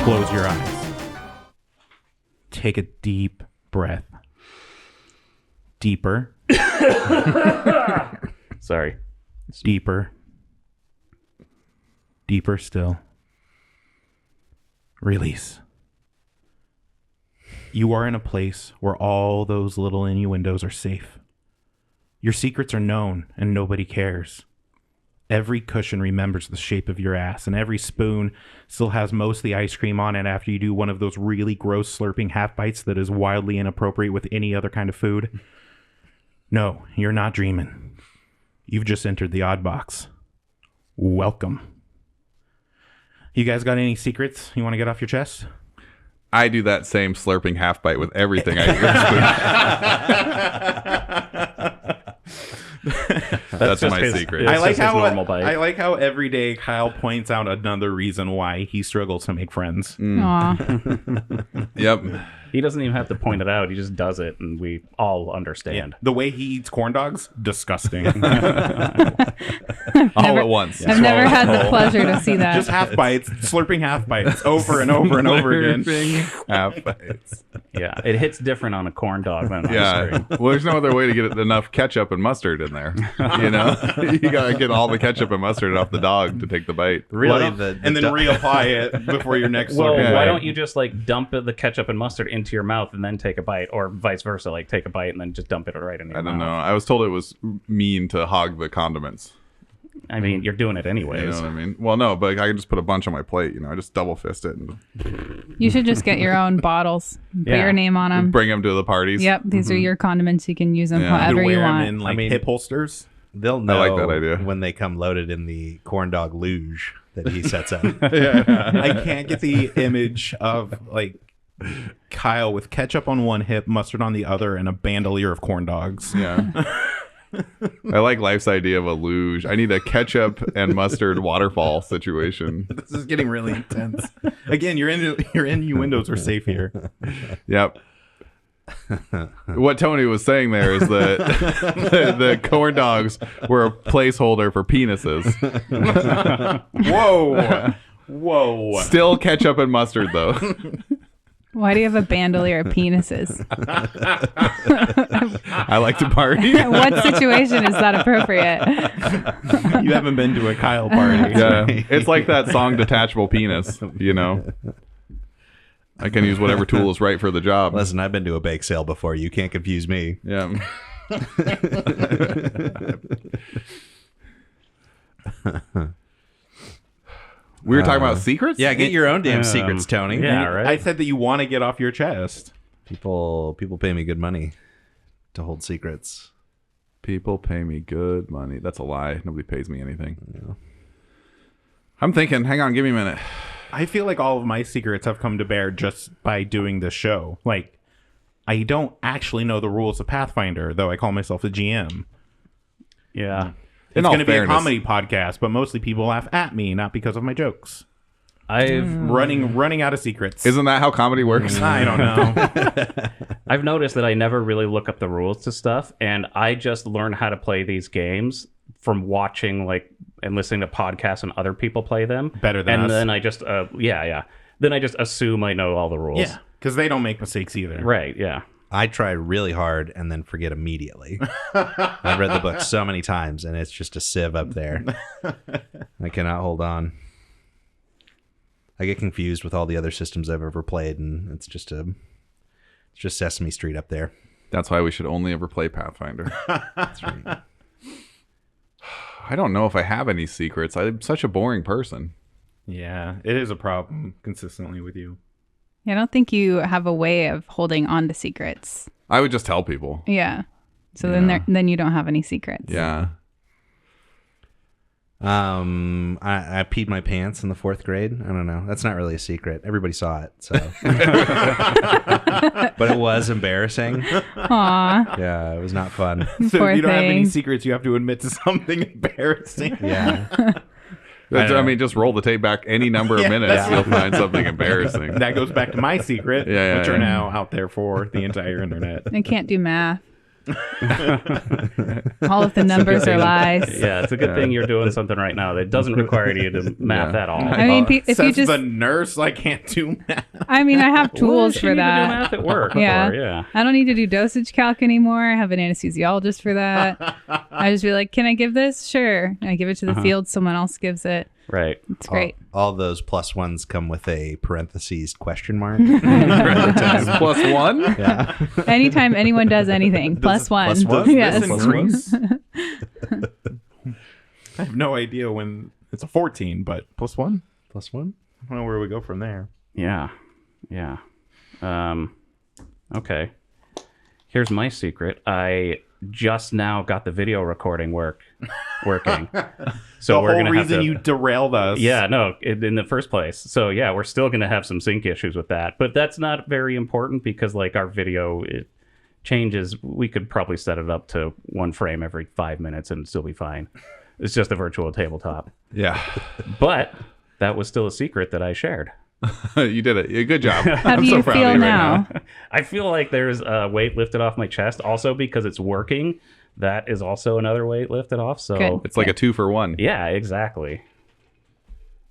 Close your eyes. Take a deep breath. Deeper. Sorry. Deeper. Deeper still. Release. You are in a place where all those little innuendos are safe. Your secrets are known and nobody cares. Every cushion remembers the shape of your ass, and every spoon still has most of the ice cream on it after you do one of those really gross slurping half bites that is wildly inappropriate with any other kind of food. No, you're not dreaming. You've just entered the odd box. Welcome. You guys got any secrets you want to get off your chest? I do that same slurping half bite with everything I eat. That's my secret. I like how every day Kyle points out another reason why he struggles to make friends. Yep. He doesn't even have to point it out. He just does it, and we all understand. Yeah. The way he eats corn dogs, disgusting. All at once. I've never had the pleasure to see that. Just half bites, slurping half bites over and over and over again. Half bites. Yeah, it hits different on a corn dog than on ice cream. Well, there's no other way to get enough ketchup and mustard in there. You know, you gotta get all the ketchup and mustard off the dog to take the bite. Really, and then reapply it before your next. Well, slurping why bite. don't you just like dump the ketchup and mustard into your mouth and then take a bite, or vice versa, like take a bite and then just dump it right in your mouth? I don't know. I was told it was mean to hog the condiments. I mean, you're doing it anyways. You know what I mean? Well, no, but I can just put a bunch on my plate. You know, I just double fist it and You should just get your own bottles. Put your name on them. bring them to the parties. Yep, these are your condiments. You can use them Yeah. however wear you them want. in like hip holsters? They'll know like that idea. when they come loaded in the corn dog luge that he sets up. I can't get the image of like Kyle with ketchup on one hip, mustard on the other, and a bandolier of corn dogs. Yeah. I like Life's idea of a luge. I need a ketchup and mustard waterfall situation. This is getting really intense. Again, your innuendos are safe here. Yep. What Tony was saying there is that the corn dogs were a placeholder for penises. Whoa. Whoa. Still ketchup and mustard, though. Why do you have a bandolier of penises? I like to party. What situation is that appropriate? You haven't been to a Kyle party. Yeah. It's like that song Detachable Penis, you know. I can use whatever tool is right for the job. Listen, I've been to a bake sale before. You can't confuse me. Yeah. We were talking about secrets? Yeah, get your own damn secrets, Tony. Yeah, right. I said that you want to get off your chest. People pay me good money to hold secrets. People pay me good money. That's a lie. Nobody pays me anything. Yeah. I'm thinking, hang on, give me a minute. I feel like all of my secrets have come to bear just by doing this show. Like, I don't actually know the rules of Pathfinder, though I call myself a GM. Yeah. It's going to be a comedy podcast, but mostly people laugh at me, not because of my jokes. Running out of secrets. Isn't that how comedy works? I don't know. I've noticed that I never really look up the rules to stuff, and I just learn how to play these games from watching and listening to podcasts and other people play them Better than us. And then I just then I just assume I know all the rules. Yeah, because they don't make mistakes either. Right. Yeah. I try really hard and then forget immediately. I've read the book so many times, and it's just a sieve up there. I cannot hold on. I get confused with all the other systems I've ever played, and it's just Sesame Street up there. That's why we should only ever play Pathfinder. That's right. I don't know if I have any secrets. I'm such a boring person. Yeah, it is a problem consistently with you. I don't think you have a way of holding on to secrets. I would just tell people. Yeah. So Yeah. then you don't have any secrets. Yeah. I peed my pants in the 4th grade. I don't know. That's not really a secret. Everybody saw it. So, but it was embarrassing. Aw. Yeah, it was not fun. So Poor if you don't have any thing. secrets, you have to admit to something embarrassing. Yeah. I mean, just roll the tape back any number of minutes. You'll find something embarrassing. That goes back to my secret, Yeah, which are now out there for the entire internet. I can't do math. All of the numbers are lies. Yeah, it's a good thing you're doing something right now that doesn't require you to math at all. I mean, if Says you just, the nurse, I can't do math. I mean, I have What tools does she for need to do that. math at work Yeah. for? Yeah. I don't need to do dosage calc anymore. I have an anesthesiologist for that. I just be like, can I give this? Sure. And I give it to the field. Someone else gives it. Right. It's great. All those +1s come with a parentheses question mark. For every time. +1? Yeah. Anytime anyone does anything, plus one. plus one? Yes. This increase? I have no idea when it's a 14, but +1? +1? I don't know where we go from there. Yeah. Yeah. Okay. Here's my secret. I just now got the video recording working. So The we're whole gonna have reason to, you derailed us. Yeah, no, in the first place. So yeah, we're still going to have some sync issues with that, but that's not very important because like our video it changes. We could probably set it up to 1 frame every 5 minutes and still be fine. It's just a virtual tabletop. Yeah. But that was still a secret that I shared. You did it. Good job. How I'm do so you proud feel of you right now? I feel like there's a weight lifted off my chest also because it's working. That is also another weight lifted off. So Good. It's like a 2-for-1. yeah, exactly.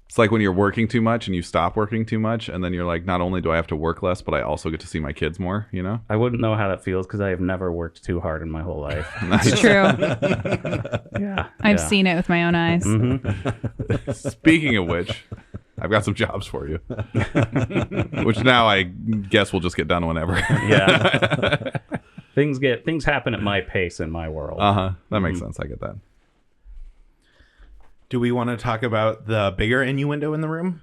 It's like when you're working too much and you stop working too much, and then you're like, not only do I have to work less, but I also get to see my kids more, you know? I wouldn't know how that feels because I have never worked too hard in my whole life. It's true. Yeah. I've yeah. seen it with my own eyes. Speaking of which, I've got some jobs for you. Which now I guess we'll just get done whenever. Yeah. Things happen at my pace in my world. Uh-huh. That makes sense. I get that. Do we want to talk about the bigger innuendo in the room?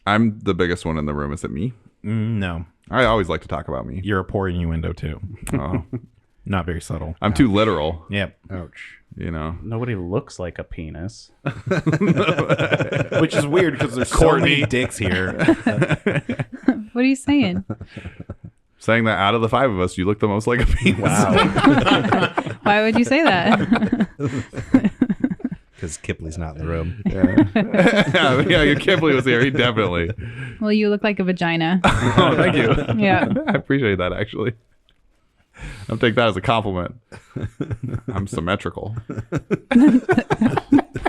I'm the biggest one in the room. Is it me? No. I always like to talk about me. You're a poor innuendo, too. Oh. Not very subtle. I'm too literal, Yep. Ouch. you know? Nobody looks like a penis. Which is weird because there's so many dicks here. What are you saying? Saying that out of the 5 of us, you look the most like a penis. Wow. Why would you say that? Because Kipley's not in the room. Yeah, Kipley was here. He definitely. Well, you look like a vagina. Oh, thank you. Yeah. I appreciate that, actually. I'll take that as a compliment. I'm symmetrical.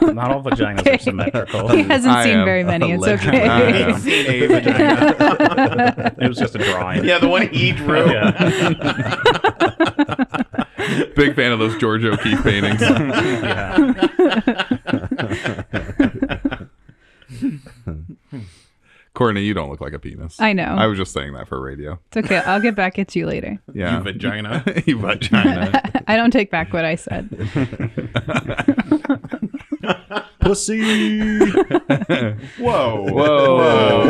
Not all vaginas are symmetrical. He hasn't I seen am very many. It's allegedly. I okay. am. He's seen a vagina. It was just a drawing. Yeah, the one he drew. Yeah. Big fan of those George O'Keeffe paintings. Yeah. Courtney, you don't look like a penis. I know. I was just saying that for radio. It's okay. I'll get back at you later. Yeah. You vagina. You vagina. I don't take back what I said. Pussy! Whoa. Whoa.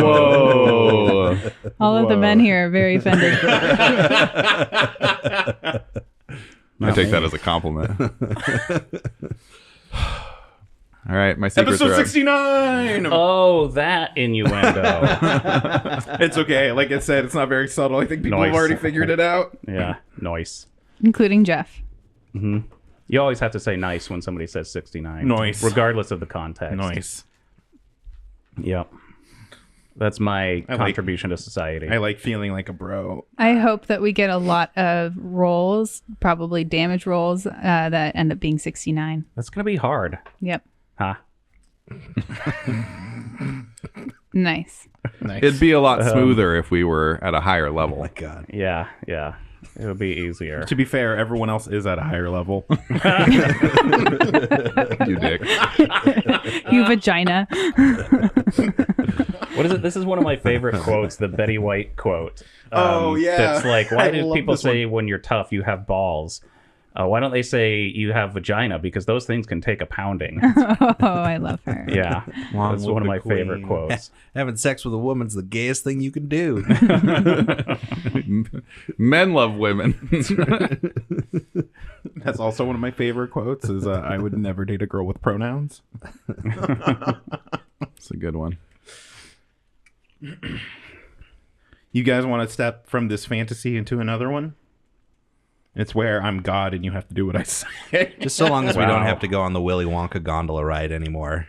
Whoa. All of the men here are very offended. I take that as a compliment. All right, my secrets Episode are out. 69. Oh, that innuendo. It's okay. Like I said, it's not very subtle. I think people have Nice. already figured it out. Yeah. Nice. Including Jeff. You always have to say nice when somebody says 69. Nice. Regardless of the context. Nice. Yep. That's my like- contribution to society. I like feeling like a bro. I hope that we get a lot of rolls, probably damage rolls, that end up being 69. That's going to be hard. Yep. Huh? Nice. Nice. It'd be a lot smoother if we were at a higher level. Oh my God. Yeah. Yeah. It would be easier. To be fair, everyone else is at a higher level. You dick. You vagina. What is it? This is one of my favorite quotes, the Betty White quote. Oh, yeah. That's like, why I do love people this say when you're tough, you have balls? Why don't they say you have vagina? Because those things can take a pounding. Oh, I love her. Yeah. That's with one of the my favorite queen. quotes. Having sex with a woman's the gayest thing you can do. Men love women. That's also one of my favorite quotes is I would never date a girl with pronouns. It's a good one. You guys want to step from this fantasy into another one? It's where I'm God and you have to do what I say. Just so long as we don't Wow. have to go on the Willy Wonka gondola ride anymore.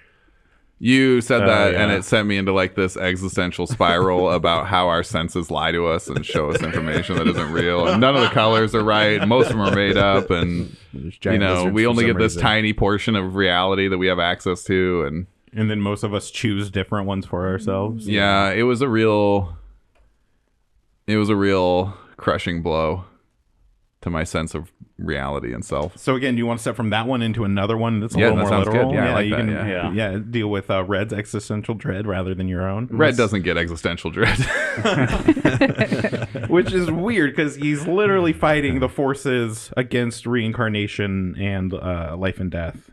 You said that, yeah. and it sent me into like this existential spiral about how our senses lie to us and show us information that isn't real, and none of the colors are right. And most of them are made up, and giant lizards we for only some get this reason. tiny portion of reality that we have access to. And then most of us choose different ones for ourselves. yeah, it was a real crushing blow to my sense of reality and self. So again, do you want to step from that one into another one that's a Yeah, little that more sounds literal? good. Yeah, I like you that, can yeah. deal with Red's existential dread rather than your own. Red doesn't get existential dread. Which is weird because he's literally fighting the forces against reincarnation and life and death.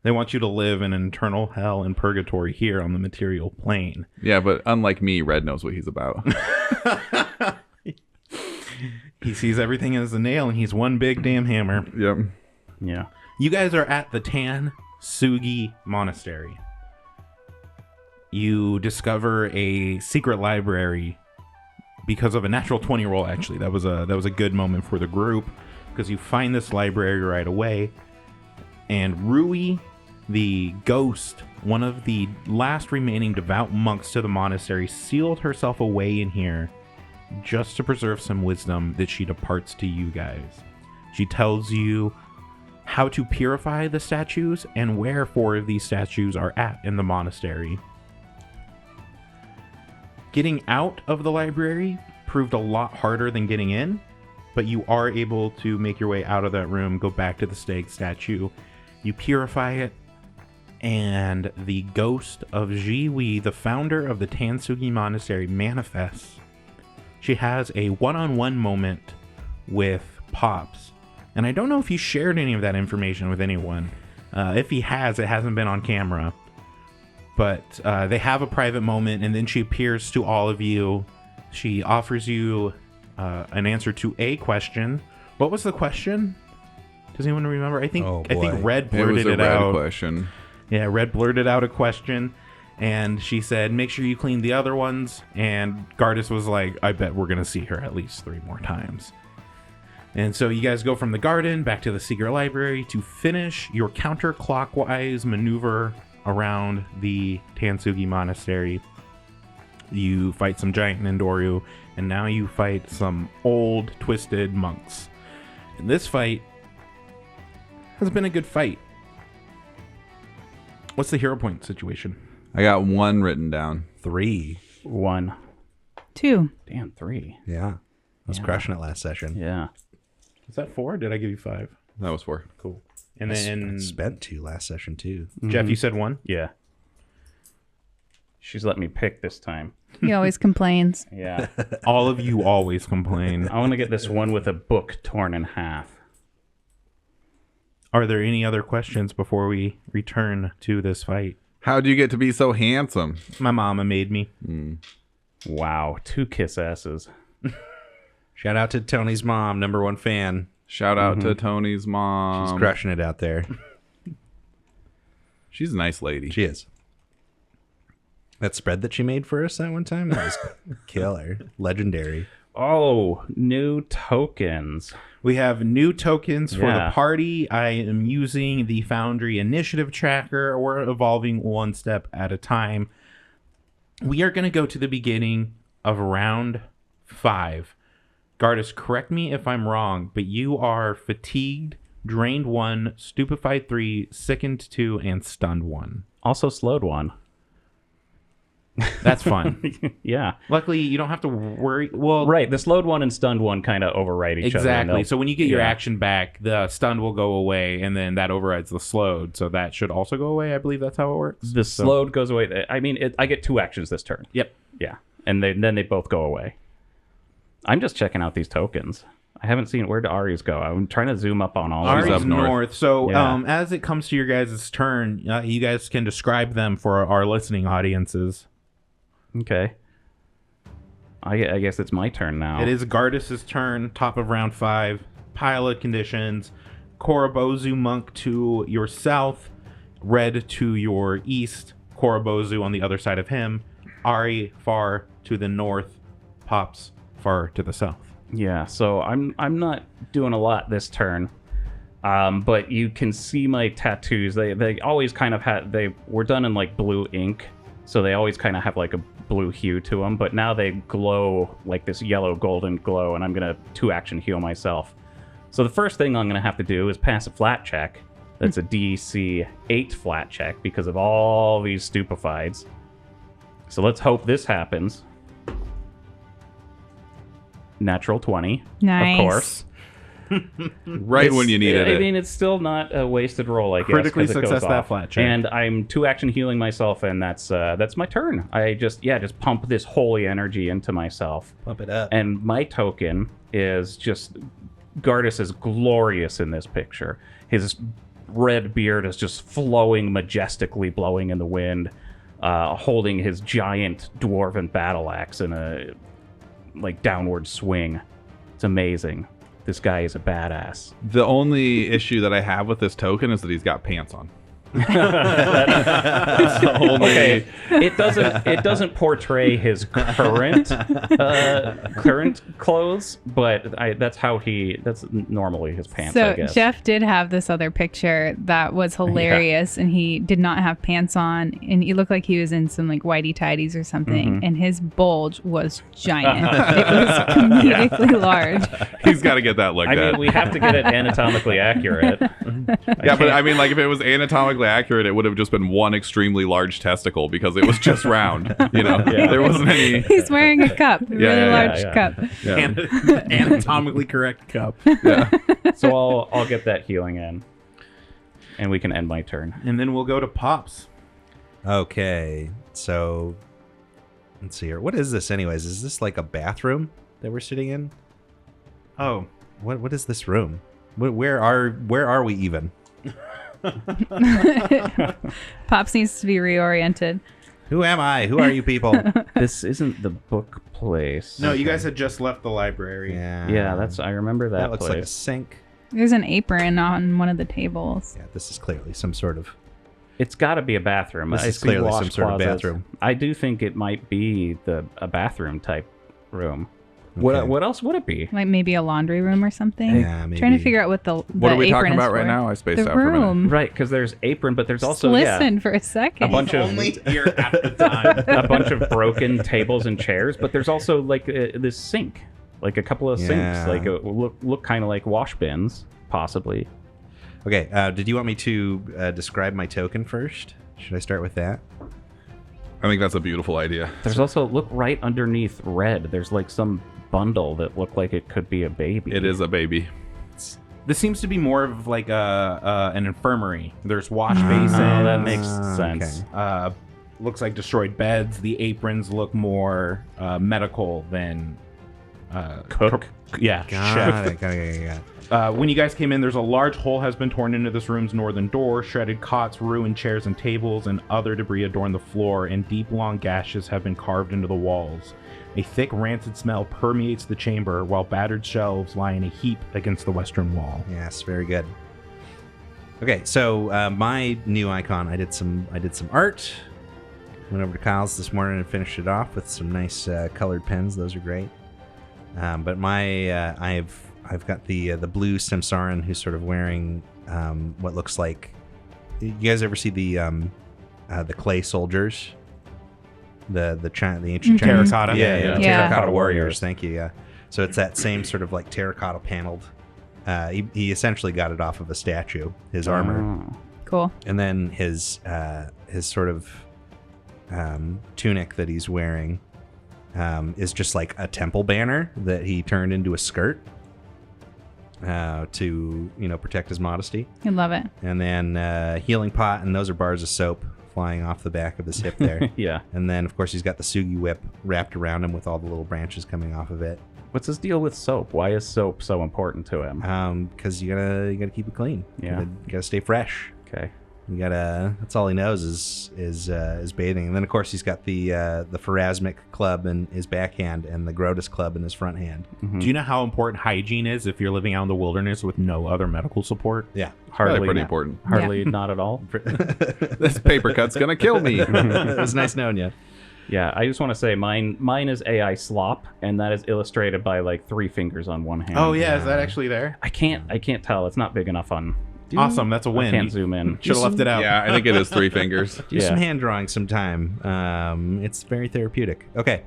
They want you to live in an eternal hell and purgatory here on the material plane. Yeah, but unlike me, Red knows what he's about. He sees everything as a nail and he's one big damn hammer. Yep. Yeah. You guys are at the Tan-Sugi Monastery. You discover a secret library because of a natural 20 roll. Actually, that was a good moment for the group because you find this library right away. And Rui, the ghost, one of the last remaining devout monks to the monastery, sealed herself away in here just to preserve some wisdom that she departs to you guys. She tells you how to purify the statues and where 4 of these statues are at in the monastery. Getting out of the library proved a lot harder than getting in, but you are able to make your way out of that room, go back to the stag statue. You purify it, and the ghost of Jiwi, the founder of the Tan-Sugi Monastery, manifests. She has a one-on-one moment with Pops. And I don't know if he shared any of that information with anyone. If he has, it hasn't been on camera. But they have a private moment, and then she appears to all of you. She offers you an answer to a question. What was the question? Does anyone remember? I think Red It blurted was a it Red out. question. Yeah, Red blurted out a question, and she said, make sure you clean the other ones. And Gardas was like, I bet we're going to see her at least 3 more times. And so you guys go from the garden back to the secret library to finish your counterclockwise maneuver around the Tan-Sugi Monastery. You fight some giant nindoru, and now you fight some old, twisted monks. And this fight has been a good fight. What's the hero point situation? I got 1 written down. 3. 1. 2. Damn, 3. Yeah. I was crushing it last session. Yeah. Is that 4? Did I give you 5? That was 4. Cool. And I then spent 2 last session too. Jeff, you said 1? Yeah. She's let me pick this time. He always complains. Yeah. All of you always complain. I want to get this one with a book torn in half. Are there any other questions before we return to this fight? How'd you get to be so handsome? My mama made me. Wow. 2 kiss asses. Shout out to Tony's mom, #1 fan. Shout out to Tony's mom. She's crushing it out there. She's a nice lady. She is. That spread that she made for us that one time, that was killer. Legendary. Oh, new tokens. We have new tokens for Yeah. the party. I am using the Foundry Initiative Tracker. We're evolving one step at a time. We are going to go to the beginning of round 5. Gardas, correct me if I'm wrong, but you are fatigued, drained 1, stupefied 3, sickened 2, and stunned 1. Also slowed 1. That's fun. Yeah. Luckily, you don't have to worry. Well, Right. The slowed 1 and stunned 1 kind of override each other. and exactly. they'll- So when you get your yeah. action back, the stunned will go away, and then that overrides the slowed. So that should also go away. I believe that's how it works. The So- slowed goes away. I mean, I get 2 actions this turn. Yep. Yeah. And then they both go away. I'm just checking out these tokens. I haven't seen where do Ari's go. I'm trying to zoom up on all of Ari's them. up north. north. So Yeah. as it comes to your guys' turn, you guys can describe them for our listening audiences. Okay. I guess it's my turn now. It is Gardas' turn, top of round 5. Pilot conditions. Korobozu monk to your south. Red to your east. Korobozu on the other side of him. Ari far to the north. Pops far to the south. Yeah, so I'm not doing a lot this turn. But you can see my tattoos. They always kind of had, they were done in like blue ink, so they always kind of have like a blue hue to them, but now they glow like this yellow golden glow, and I'm gonna 2-action heal myself. So the first thing I'm gonna have to do is pass a flat check. That's a DC 8 flat check because of all these stupefieds. So let's hope this happens. Natural 20, Nice. of course. Right when you needed I it. mean, it's still not a wasted roll, I guess. Critically 'cause it goes success that off. flat check. And I'm 2-action healing myself, and that's my turn. I just pump this holy energy into myself. Pump it up. And my token is just Gardas is glorious in this picture. His red beard is just flowing majestically, blowing in the wind, holding his giant dwarven battle axe in a like downward swing. It's amazing. This guy is a badass. The only issue that I have with this token is that he's got pants on. Okay, it doesn't portray his current clothes, but that's normally his pants. I So guess. Jeff did have this other picture that was hilarious, and he did not have pants on, and he looked like he was in some like whitey tidies or something, and his bulge was giant. It was comedically large. He's got to get that looked I at. mean, we have to get it anatomically accurate. Yeah, but I mean, like if it was anatomically accurate, it would have just been one extremely large testicle because it was just round. You know, there wasn't any. He's wearing a cup, a really yeah, large yeah. cup. Yeah. Anatomically correct cup. Yeah. So I'll get that healing in, and we can end my turn. And then we'll go to Pops. Okay, so let's see here. What is this, anyways? Is this like a bathroom that we're sitting in? Oh, What is this room? Where are we even? Pops needs to be reoriented. Who am I? Who are you people? This isn't the book place. no, you guys had just left the library. Yeah, I remember that. that looks like a place. sink. There's an apron on one of the tables. Yeah, this is clearly some sort of. It's got to be a bathroom. This I is see clearly wash some sort of closets. bathroom. I do think it might be a bathroom type room. Okay. What else would it be? Like maybe a laundry room or something. Yeah, maybe. Trying to figure out what the What are we apron talking is about right for. now? I spaced The out for a minute. room. Right, because there's apron, but there's Just also listen for a second. a bunch of Here at the time. a bunch of broken tables and chairs, but there's also like this sink, like a couple of Yeah. sinks, like look kind of like wash bins, possibly. Okay, did you want me to describe my token first? Should I start with that? I think that's a beautiful idea. There's also look right underneath red. There's like some bundle that looked like it could be a baby. It is a baby. This seems to be more of like an infirmary. There's wash basins. Oh, that makes okay. sense. Looks like destroyed beds. The aprons look more medical than Cook. yeah, chef. Got it. When you guys came in, there's a large hole has been torn into this room's northern door. Shredded cots, ruined chairs and tables, and other debris adorn the floor, and deep, long gashes have been carved into the walls. A thick, rancid smell permeates the chamber, while battered shelves lie in a heap against the western wall. Yes, very good. Okay, so my new icon, I did some art. Went over to Kyle's this morning and finished it off with some nice colored pens. Those are great. But my I've got the blue Samsaran who's sort of wearing what looks like. You guys ever see the clay soldiers? The ancient Chinese? Terracotta? Yeah. Yeah. Terracotta warriors. Thank you. Yeah. So it's that same sort of like terracotta paneled. He essentially got it off of a statue. His armor, Oh. Cool. and then his sort of tunic that he's wearing is just like a temple banner that he turned into a skirt to protect his modesty. I love it. And then healing pot, and those are bars of soap flying off the back of his hip there. Yeah. And then of course he's got the sugi whip wrapped around him with all the little branches coming off of it. What's his deal with soap? Why is soap so important to him? Because you gotta keep it clean. Yeah. You gotta stay fresh. Okay. You gotta. That's all he knows is bathing. And then of course he's got the Pharasmic club in his backhand and the Grotus club in his front hand. Do you know how important hygiene is if you're living out in the wilderness with no other medical support? Yeah. Probably Hardly pretty not. important. Hardly not at all. This paper cut's gonna kill me. It was nice knowing you. Yeah, I just want to say mine is AI slop, and that is illustrated by like 3 fingers on one hand. Oh yeah, is that actually there? I can't tell. It's not big enough on. Awesome, that's a I win. can't zoom in. Should have left it out. Yeah, I think it is 3 fingers. Do some hand drawing sometime. It's very therapeutic. Okay.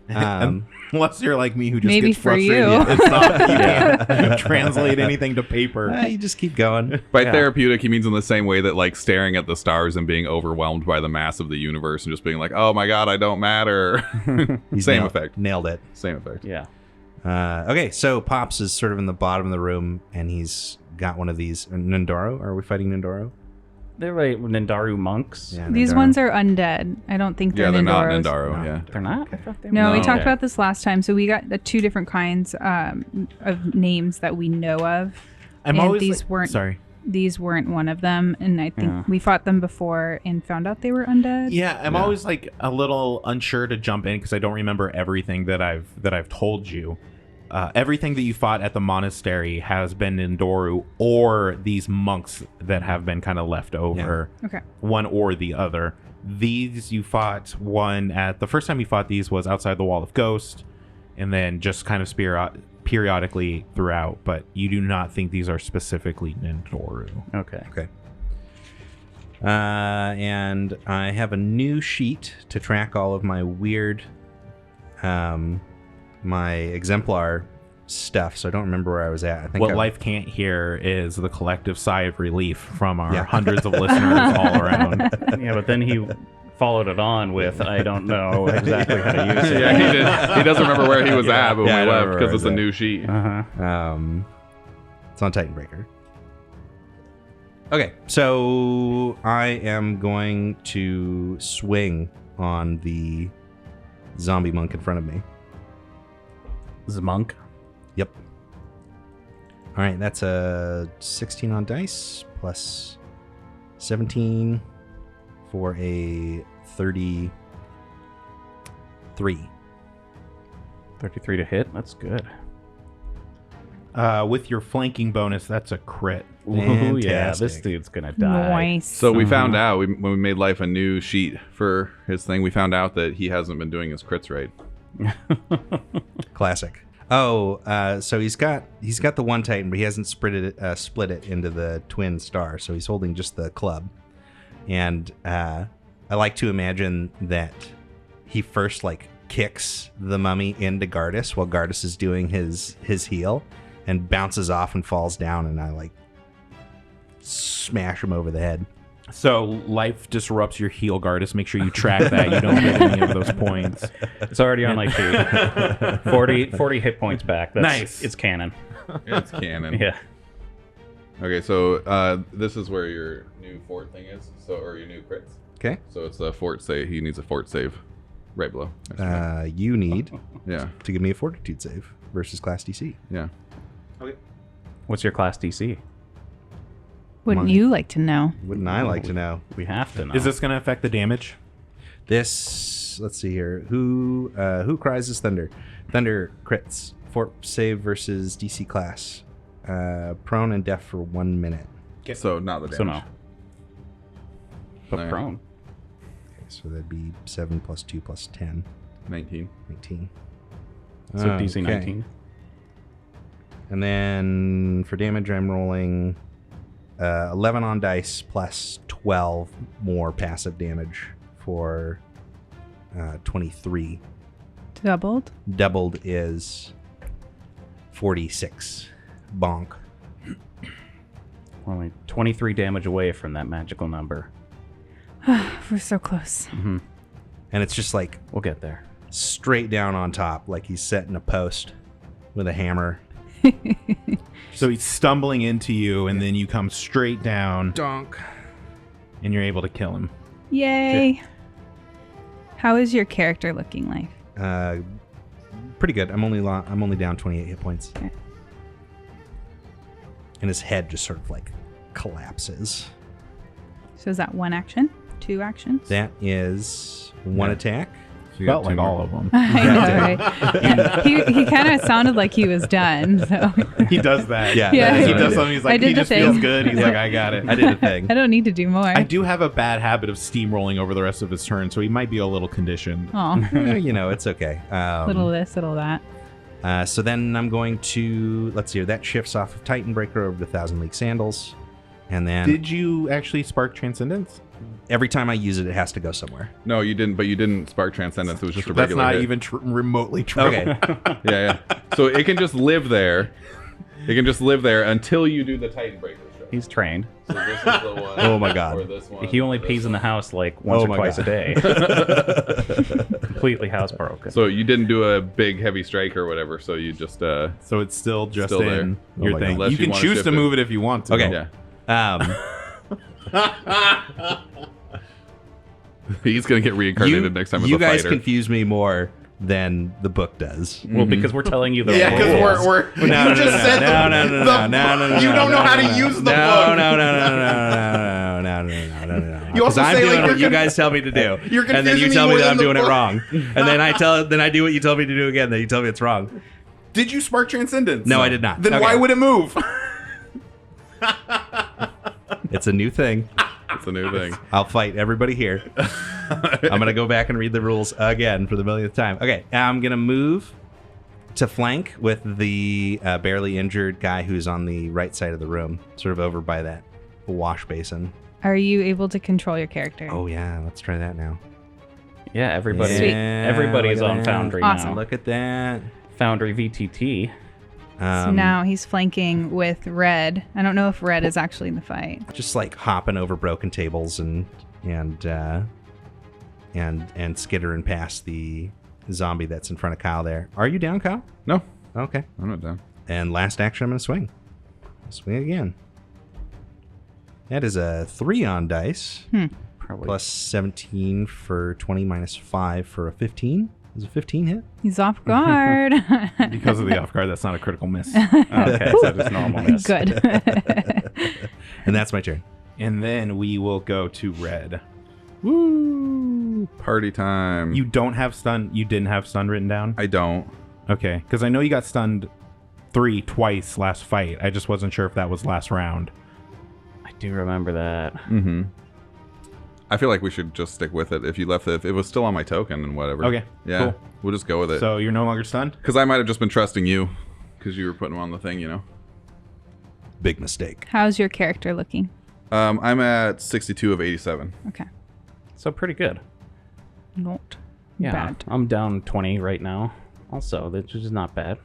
Unless you're like me, who just Maybe gets for frustrated. you. It's not, you can't translate anything to paper. You just keep going. By therapeutic, he means in the same way that like staring at the stars and being overwhelmed by the mass of the universe and just being like, oh my god, I don't matter. Same effect. Nailed it. Same effect. Yeah. Okay, so Pops is sort of in the bottom of the room, and he's got one of these. Nindoru? Are we fighting Nindoru? They're like nindaru monks. Yeah, These Nindoru. ones are undead. I don't think they're Yeah, they're not Nindoros. Nindaru. Yeah. They're not? I thought they were. No, we No. talked Okay. about this last time. So we got the 2 different kinds of names that we know of. I'm And always these like- weren't- sorry. These weren't one of them, and I think Yeah. we fought them before and found out they were undead. Yeah, I'm always like a little unsure to jump in because I don't remember everything that I've told you. Everything that you fought at the monastery has been Nindoru or these monks that have been kind of left over. Okay. One or the other. These you fought one at the first time you fought these was outside the Wall of Ghost, and then just kind of periodically throughout. But you do not think these are specifically Nindoru. Okay. Okay. And I have a new sheet to track all of my weird, my exemplar stuff. So I don't remember where I was at. I think What I- life can't hear is the collective sigh of relief from our Yeah. hundreds of listeners all around. Yeah, but then he followed it on with, I don't know exactly how to use it. Yeah, he doesn't remember where he was at when Yeah, I we don't left remember because where it's I a was new sheet. Uh-huh. It's on Titanbreaker. Okay, so I am going to swing on the zombie monk in front of me. Zmonk. Yep. All right, that's a 16 on dice plus 17 for a 33. 33 to hit. That's good. With your flanking bonus, that's a crit. Ooh, yeah, this Fantastic. dude's gonna die. Nice. So we found out when we made Life a new sheet for his thing, we found out that he hasn't been doing his crits right. Classic. Oh, so he's got the one Titan, but he hasn't split it into the twin star. So he's holding just the club. And I like to imagine that he first like kicks the mummy into Gardas while Gardas is doing his heal, and bounces off and falls down, and I like smash him over the head. So life disrupts your heal, Gardas. Make sure you track that. You don't get any of those points. It's already on my sheet. 40 hit points back. That's, Nice. It's canon. It's canon. Yeah. Okay, so this is where your new fort thing is, or your new crits. Okay. So it's a fort save. He needs a fort save right below. You need Yeah, to give me a fortitude save versus class DC. yeah. What's your class DC? Wouldn't you like to know? Wouldn't I like to know? We have to know. Is this going to affect the damage? This, let's see here. Who cries as thunder? Thunder crits. Fort save versus DC class. Prone and deaf for 1 minute. So not the damage. So no. But Alright. prone. Okay, so that'd be 7 plus 2 plus 10. 19. 19. So DC Okay. 19. And then for damage, I'm rolling 11 on dice plus 12 more passive damage for 23. Doubled? Doubled is 46. Bonk. We're only 23 damage away from that magical number. We're so close. And it's just like We'll get there. straight down on top, like he's setting a post with a hammer. So he's stumbling into you, and then you come straight down, Donk. and you're able to kill him. Yay. How is your character looking like? Pretty good. I'm only down 28 hit points. Okay. And his head just sort of like collapses. So is that 1 action? 2 actions? That is one attack. So you got Felt two like more. all of them. I know, right? he kind of sounded like he was done. So He does that. Yeah. Yeah. that is He what does I something. He's I like, did he the just feels thing. good. He's like, I got it. I did a thing. I don't need to do more. I do have a bad habit of steamrolling over the rest of his turn, so he might be a little conditioned. Oh, It's okay. little this, little that. So then I'm going to, let's see here, that shifts off of Titanbreaker over to Thousand League Sandals. And then Did you actually spark Transcendence? every time I use it, it has to go somewhere. No, you didn't. But you didn't spark Transcendence. It was just a That's regular not hit. even remotely true. Okay. Yeah. So it can just live there. It can just live there until you do the Titan Breaker show. He's trained. So this is the one. Oh my God. Or this one. He only pees in the house like once Oh or my twice God. a day. Completely housebroken. So you didn't do a big heavy strike or whatever. So you just So it's still just Still there. in Oh your my thing. God. Unless You you can wanna choose shift to it. move it if you want to. Okay. yeah. He's gonna get reincarnated next time as you a guys fighter. confuse me more than the book does. Well, because we're telling you the Yeah, rules. because we're No, you no, just no, said no, the- no, no, the- no, no, no, no, you don't know no, how no, to no, use the no, book. No, no, no, no, no, no, no, no, no. You also I'm say, doing like, what you're you guys tell me to do, You're and then you confusing tell me me more that I'm than doing the it book. wrong, and then I do what you tell me to do again. Then you tell me it's wrong. Did you spark Transcendence? No, I did not. Then Okay. why would it move? It's a new thing. It's a new thing. I'll fight everybody here. I'm gonna go back and read the rules again for the millionth time. Okay, I'm gonna move to flank with the barely injured guy who's on the right side of the room, sort of over by that wash basin. Are you able to control your character? Oh yeah, let's try that now. Yeah, everybody. Sweet. Everybody's look at on that. Foundry Awesome. now. Look at that. Foundry VTT. So now he's flanking with Red. I don't know if Red is actually in the fight. Just like hopping over broken tables and skittering past the zombie that's in front of Kyle there. Are you down, Kyle? No, Okay. I'm not down. And last action, I'm gonna swing. Swing again. That is a 3 on dice. Probably. Plus 17 for 20 minus 5 for a 15. Is a 15 hit? He's off guard. Because of the off guard, that's not a critical miss. Okay, so just normal miss. Good. And that's my turn. And then we will go to Red. Woo! Party time. You don't have stun. You didn't have stun written down? I don't. Okay, because I know you got stunned twice last fight. I just wasn't sure if that was last round. I do remember that. Mm-hmm. I feel like we should just stick with it. If you left it, if it was still on my token and whatever. Okay, Yeah. cool. We'll just go with it. So you're no longer stunned? Because I might have just been trusting you. Because you were putting him on the thing, you know. Big mistake. How's your character looking? I'm at 62 of 87. Okay. So pretty good. Not Yeah, bad. I'm down 20 right now. Also, which is not bad.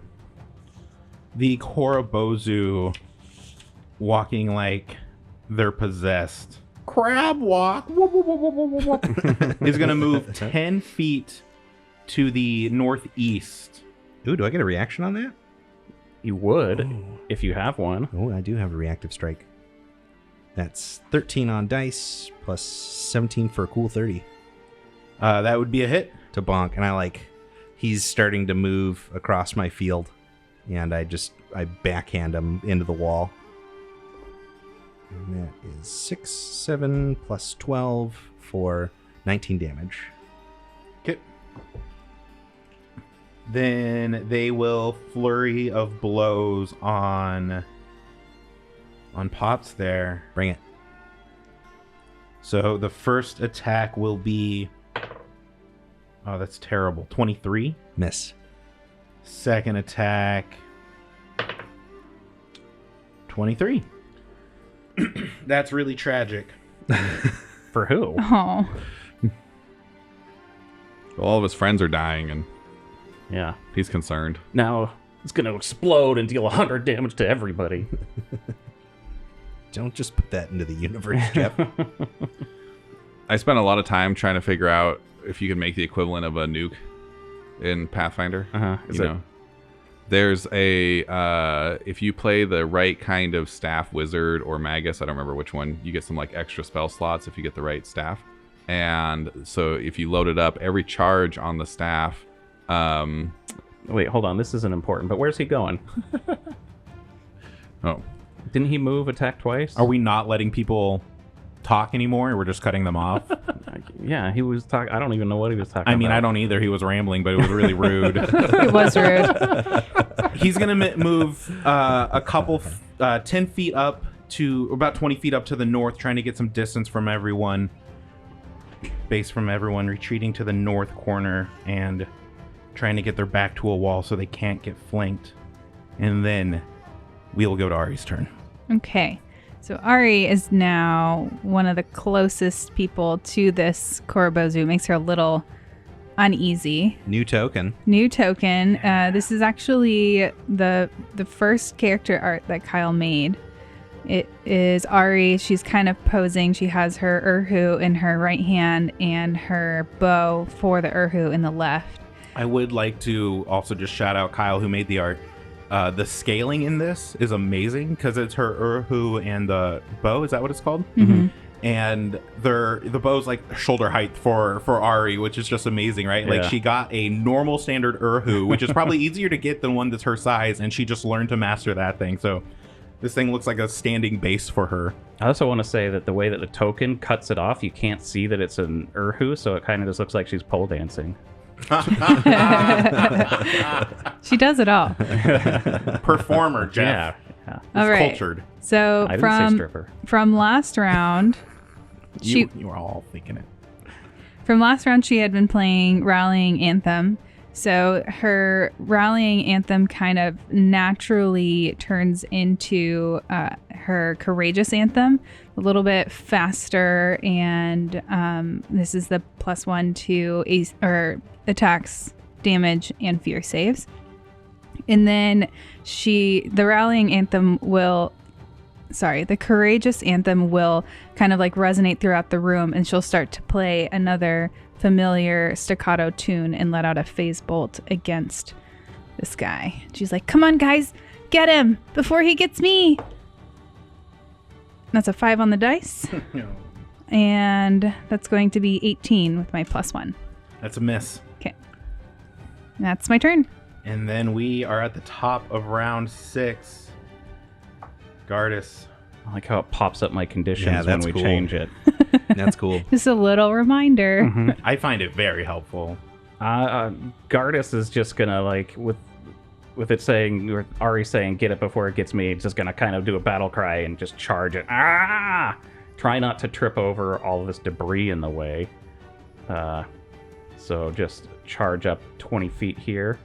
The Korobozu walking like they're possessed. Crab walk. Is going to move 10 feet to the northeast. Ooh, do I get a reaction on that? You would, if you have one. Oh, I do have a reactive strike. That's 13 on dice plus 17 for a cool 30 That would be a hit. to bonk. And he's starting to move across my field. And I backhand him into the wall. And that is 6, 7 plus 12 for 19 damage. Okay. Then they will flurry of blows on Pops there. Bring it. So the first attack will be... Oh, that's terrible. 23. Miss. Second attack... 23. That's really tragic. For who? Oh. All of his friends are dying and Yeah. he's concerned. Now it's going to explode and deal 100 damage to everybody. Don't just put that into the universe, Jeff. I spent a lot of time trying to figure out if you could make the equivalent of a nuke in Pathfinder. Uh-huh. There's a if you play the right kind of staff wizard or magus, I don't remember which one, you get some like extra spell slots if you get the right staff. And so if you load it up, every charge on the staff Wait, hold on. This isn't important, but where's he going? oh Didn't he move, attack twice? Are we not letting people talk anymore and we're just cutting them off? Yeah, he was talking. I don't even know what he was talking about. I mean, I don't either. He was rambling, but it was really rude. It was rude. He's going to move a couple, 10 feet up to about 20 feet up to the north, trying to get some distance from everyone. Base from everyone, retreating to the north corner and trying to get their back to a wall so they can't get flanked. And then we'll go to Ari's turn. Okay. So Ari is now one of the closest people to this Korobozu. Makes her a little uneasy. New token. New token. This is actually the first character art that Kyle made. It is Ari. She's kind of posing. She has her Urhu in her right hand and her bow for the Urhu in the left. I would like to also just shout out Kyle, who made the art. The scaling in this is amazing because it's her Urhu and the bow. Is that what it's called? Mm-hmm. And the bow's like shoulder height for Ari, which is just amazing, right? Like Yeah. she got a normal standard Urhu, which is probably easier to get than one that's her size, and she just learned to master that thing. So this thing looks like a standing base for her. I also want to say that the way that the token cuts it off, you can't see that it's an Urhu, so it kind of just looks like she's pole dancing. She does it all. Performer, Jeff. Yeah. All right. Cultured. So I didn't say stripper. from last round, You were all thinking it. From last round, she had been playing Rallying Anthem. So her Rallying Anthem kind of naturally turns into her Courageous Anthem, a little bit faster, and this is the +1 to attacks, damage, and fear saves. And then the Courageous Anthem will kind of like resonate throughout the room, and she'll start to play another familiar staccato tune and let out a phase bolt against this guy. She's like, "Come on, guys, get him before he gets me." That's a 5 on the dice. And that's going to be 18 with my +1. That's a miss. Okay. That's my turn. And then we are at the top of round 6. Gardas. I like how it pops up my conditions Yeah, when that's we cool. change it. That's cool. Just a little reminder. I find it very helpful. Gardas is just gonna like with it saying, or Ari saying, "Get it before it gets me." It's just gonna kind of do a battle cry and just charge it. Ah! Try not to trip over all of this debris in the way. So just charge up 20 feet here,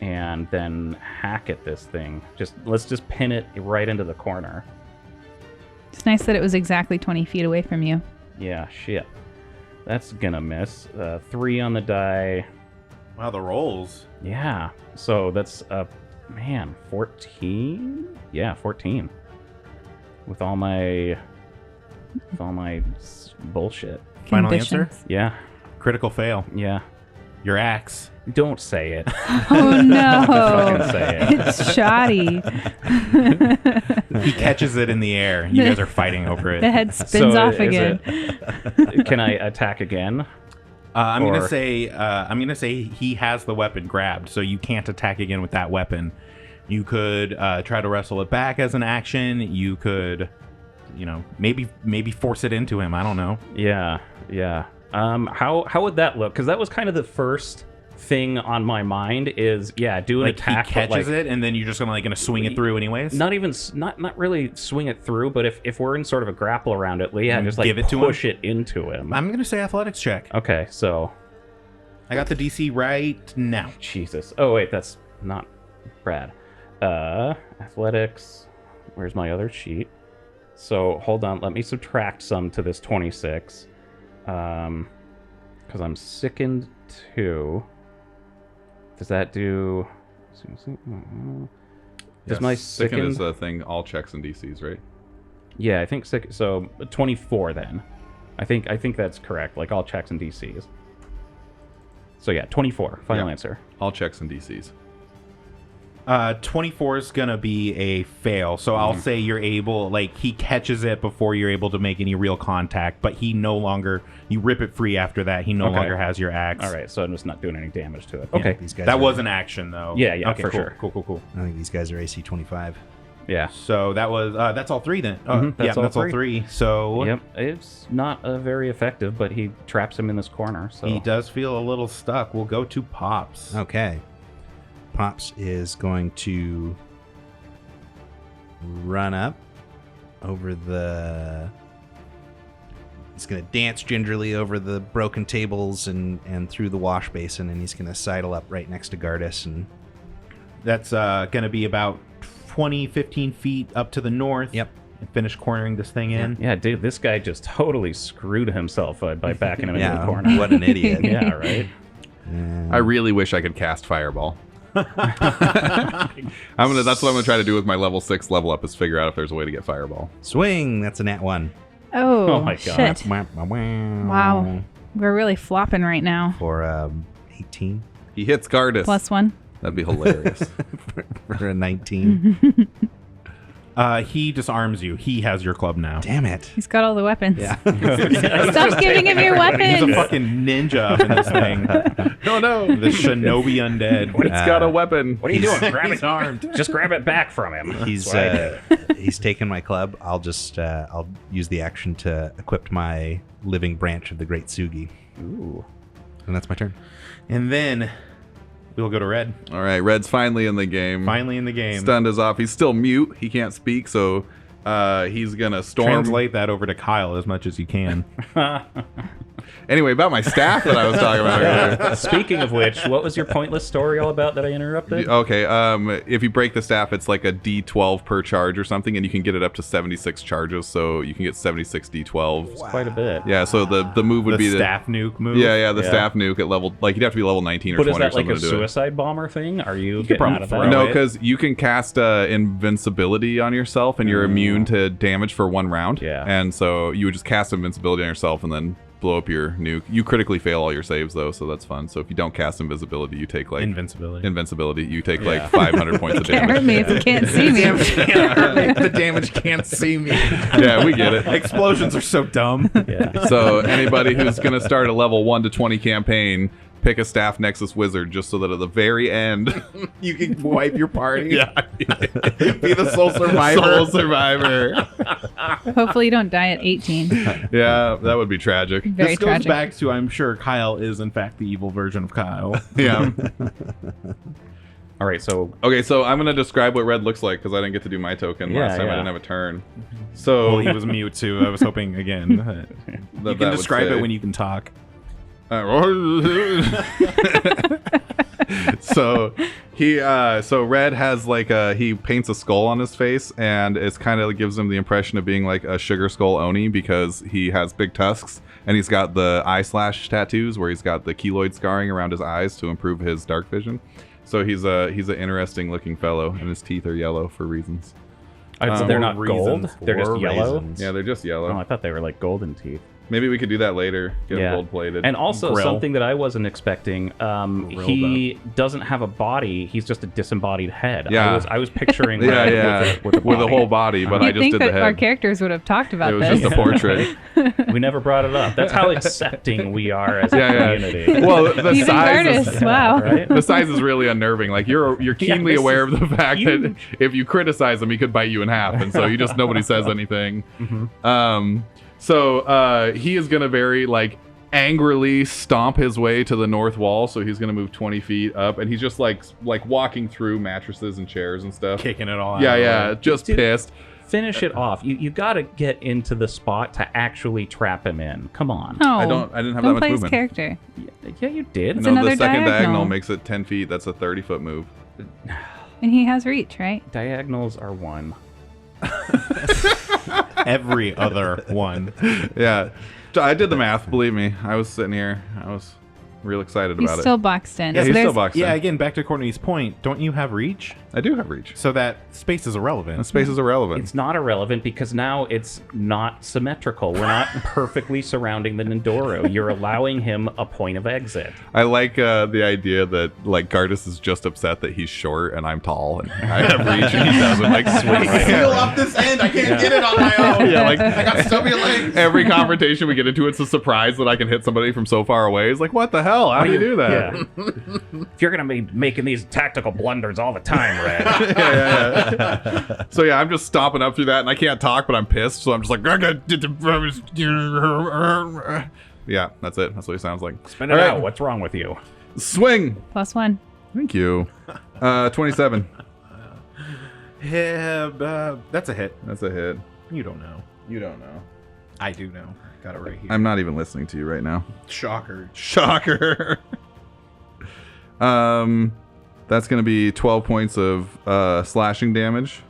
and then hack at this thing. Let's just pin it right into the corner. It's nice that it was exactly 20 feet away from you. Yeah, shit. That's gonna miss. 3 on the die. Wow, the rolls. Yeah. So that's 14? Yeah, 14. With all my bullshit. Final answer? Conditions. Yeah. Critical fail. Yeah. Your axe. Don't say it. Oh no. Fucking say it. It's shoddy. He catches it in the air. You guys are fighting over it. The head spins off is again. Can I attack again? I'm Or- gonna say he has the weapon grabbed, so you can't attack again with that weapon. You could try to wrestle it back as an action. You could, maybe force it into him. I don't know. Yeah. How would that look? Because that was kind of the first thing on my mind is, do an Like attack. he but, catches it, and then you're just gonna swing it through anyways. Not really swing it through, but if we're in sort of a grapple around it, just like Give it to him? push it into him. I'm gonna say athletics check. Okay, so I got the DC right now. Jesus. Oh wait, that's not Brad. Athletics. Where's my other sheet? So hold on, let me subtract some to this 26. Because I'm sickened 2. Does that do? Does my Sickened sickened? is the thing, all checks and DCs, right? Yeah, I think sick. So 24 then. I think that's correct. Like all checks and DCs. So yeah, 24. Final Yeah. answer. All checks and DCs. 24 is gonna be a fail, so I'll say you're able, like, he catches it before you're able to make any real contact, but you rip it free after that. He no Okay. longer has your axe. All right, so I'm just not doing any damage to it. Yeah. Okay. These guys That are, was an action though. Yeah, okay, for cool, sure. Cool. I think these guys are AC 25. Yeah. So that was that's all 3 then. That's all that's all three. 3. So Yep. It's not very effective, but he traps him in this corner. So he does feel a little stuck. We'll go to Pops. Okay. Pops is going to run up over the... He's going to dance gingerly over the broken tables and through the wash basin, and he's going to sidle up right next to Gardas. And That's going to be about 15 feet up to the north. Yep. And finish cornering this thing in. yeah, dude, this guy just totally screwed himself by backing him into yeah, the corner. what an idiot. Yeah, right. I really wish I could cast Fireball. That's what I'm gonna try to do with my level 6 level up, is figure out if there's a way to get Fireball. Swing! That's a nat 1. Oh, my God. shit. Wow. We're really flopping right now. For 18. He hits Gardas. +1. That'd be hilarious. For a 19. He disarms you. He has your club now. Damn it. He's got all the weapons. Yeah. Stop giving him your He's weapons. a fucking ninja up in this thing. No. The shinobi undead. It's got a weapon. What are you doing? Grab He's it. armed. Just grab it back from him. He's That's what I do. he's taken my club. I'll use the action to equip my living branch of the Great Sugi. Ooh. And that's my turn. And then we'll go to Red. All right, Red's finally in the game. Finally in the game. Stunned is off. He's still mute. He can't speak, so he's gonna storm. Translate that over to Kyle as much as you can. Anyway, about my staff that I was talking about earlier. Speaking of which, what was your pointless story all about that I interrupted? Okay, if you break the staff, it's like a D12 per charge or something, and you can get it up to 76 charges, so you can get 76 D12s. It's quite a bit. Yeah, so the move would The be staff nuke move. the Yeah. staff nuke at level, like you'd have to be level 19 or But 20 is or that something like a to do it. suicide bomber thing? Are you could getting probably out of throw that? it. No, because you can cast invincibility on yourself, and you're immune to damage for 1 round. Yeah. And so you would just cast invincibility on yourself and then blow up your nuke. You critically fail all your saves, though, so that's fun. So if you don't cast invisibility, you take like... Invincibility. You take like 500 points of Can't hurt damage. me if you can't see me. The damage can't see me. Yeah, we get it. Explosions are so dumb. Yeah. So anybody who's going to start a level 1 to 20 campaign, pick a staff Nexus Wizard just so that at the very end You can wipe your party. yeah, Be the sole survivor. sole survivor. Hopefully you don't die at 18. Yeah, that would be tragic. Very This goes tragic. back to, I'm sure Kyle is in fact the evil version of Kyle. Yeah. All right, so Okay, so I'm going to describe what red looks like because I didn't get to do my token last time. I didn't have a turn. So Well, he was mute too. I was hoping again. You can describe it when you can talk. So so Red has like he paints a skull on his face, and it's kind of gives him the impression of being like a sugar skull Oni because he has big tusks, and he's got the eye slash tattoos where he's got the keloid scarring around his eyes to improve his dark vision. So he's an interesting looking fellow, and his teeth are yellow for reasons. they're not gold. reasons. They're just For yellow. reasons. Yeah, they're just yellow. Oh, I thought they were like golden teeth. Maybe we could do that later. Get them gold plated. And also Grill. something that I wasn't expecting. He doesn't have a body. He's just a disembodied head. Yeah. I was picturing yeah, Red yeah, with a with a body. whole body, but I You'd just think did the that our head. characters would have talked about It was this. just a portrait. We never brought it up. That's how accepting we are as a Yeah, community. yeah. Well, the Even size is, Gardas, wow. Right? the size is really unnerving. Like you're keenly this aware is of the fact that huge. if you criticize him, he could bite you in half, and so nobody says anything. So he is gonna very like angrily stomp his way to the north wall. So he's gonna move 20 feet up, and he's just like walking through mattresses and chairs and stuff. Kicking it all out. Yeah, just Dude. pissed. Finish it off. You got to get into the spot to actually trap him in. Come on. No, I didn't have that don't much play movement. his character. Yeah, you did. It's No, the another second diagonal diagonal. makes it 10 feet. That's a 30-foot move. And he has reach, right? Diagonals are 1. Every other one. Yeah, I did the math. Believe me, I was sitting here. I was real excited He's about still it. boxed in. Yeah, So he's still there's- boxed Yeah, in. again, back to Courtney's point. Don't you have reach? I do have reach. So that space is irrelevant. The space is irrelevant. It's not irrelevant because now it's not symmetrical. We're not perfectly surrounding the nindoru. You're allowing him a point of exit. I like the idea that like Gardas is just upset that he's short and I'm tall and I have reach and he doesn't. Like sweet. Seal up this end. I can't get it on my own. Yeah, I got stubby legs. every confrontation we get into, it's a surprise that I can hit somebody from so far away. It's like, what the hell? hell? How do you do that? Yeah. If you're gonna be making these tactical blunders all the time, Red. Yeah. So yeah, I'm just stomping up through that, and I can't talk, but I'm pissed. So I'm just like, yeah, that's it. That's what he sounds like. Spin it All right. out. What's wrong with you? Swing. +1. Thank you. 27. That's a hit. That's a hit. You don't know. You don't know. I do know. Got it right here. I'm not even listening to you right now. Shocker. Shocker. That's gonna be 12 points of slashing damage.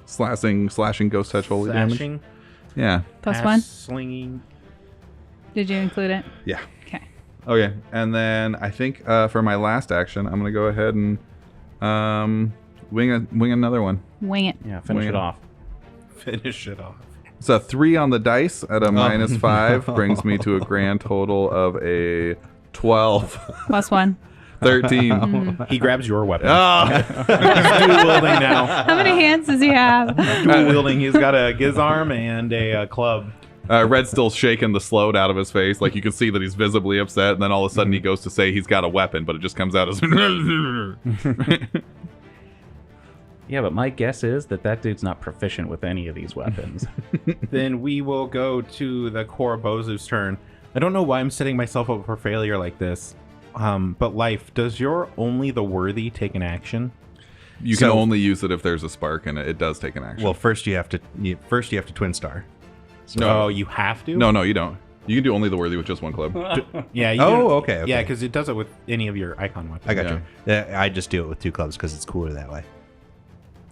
Slashing ghost touch holy damage. Slashing, Yeah. +1. slinging. Did you include it? Yeah. Okay. Okay. And then I think for my last action, I'm gonna go ahead and wing another one. Wing it. Yeah, finish Wing it it. off. Finish it off. It's a 3 on the dice at a -5 brings me to a grand total of a 12. +1. 13. He grabs your weapon. Ah! He's dual wielding now. How many hands does he have? Dual wielding. He's got a gizarm and a club. Red's still shaking the sloat out of his face. Like you can see that he's visibly upset. And then all of a sudden he goes to say he's got a weapon, but it just comes out as. Yeah, but my guess is that dude's not proficient with any of these weapons. Then we will go to the Korobozu's turn. I don't know why I'm setting myself up for failure like this. But Life, does your only the worthy take an action? You can only use it if there's a spark in it. It does take an action. Well, first you have to twin star. No, you have to? No, you don't. You can do only the worthy with just one club. Yeah. You Oh, do- okay. Yeah, because it does it with any of your icon weapons. I got you. Yeah, I just do it with 2 clubs because it's cooler that way.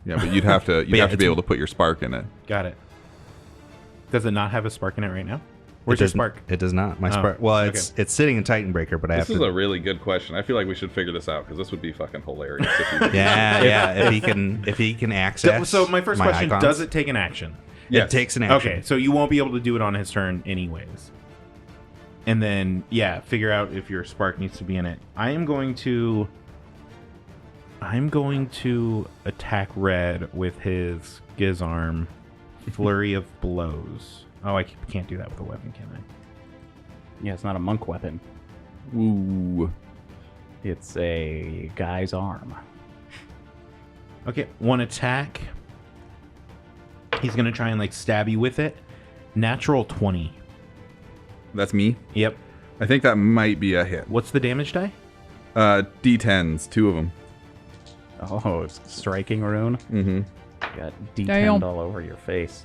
Yeah, but you'd have to yeah, be able to put your spark in it. Got it. Does it not have a spark in it right now? Where's your spark? It does not. My Oh, spark. Well, okay. it's sitting in Titan Breaker, but I have This is to. a really good question. I feel like we should figure this out because this would be fucking hilarious. If you yeah. If he can access. So my first question, icons, does it take an action? Yes. It takes an action. Okay, so you won't be able to do it on his turn anyways. And then, yeah, figure out if your spark needs to be in it. I'm going to attack Red with his Gizarm Flurry of Blows. Oh, I can't do that with a weapon, can I? Yeah, it's not a monk weapon. Ooh. It's a guy's arm. Okay, 1 attack. He's going to try and, like, stab you with it. Natural 20. That's me. Yep. I think that might be a hit. What's the damage die? D10s, 2 of them. Oh, it's striking rune. Mm-hmm. Got D10 Damn. all over your face.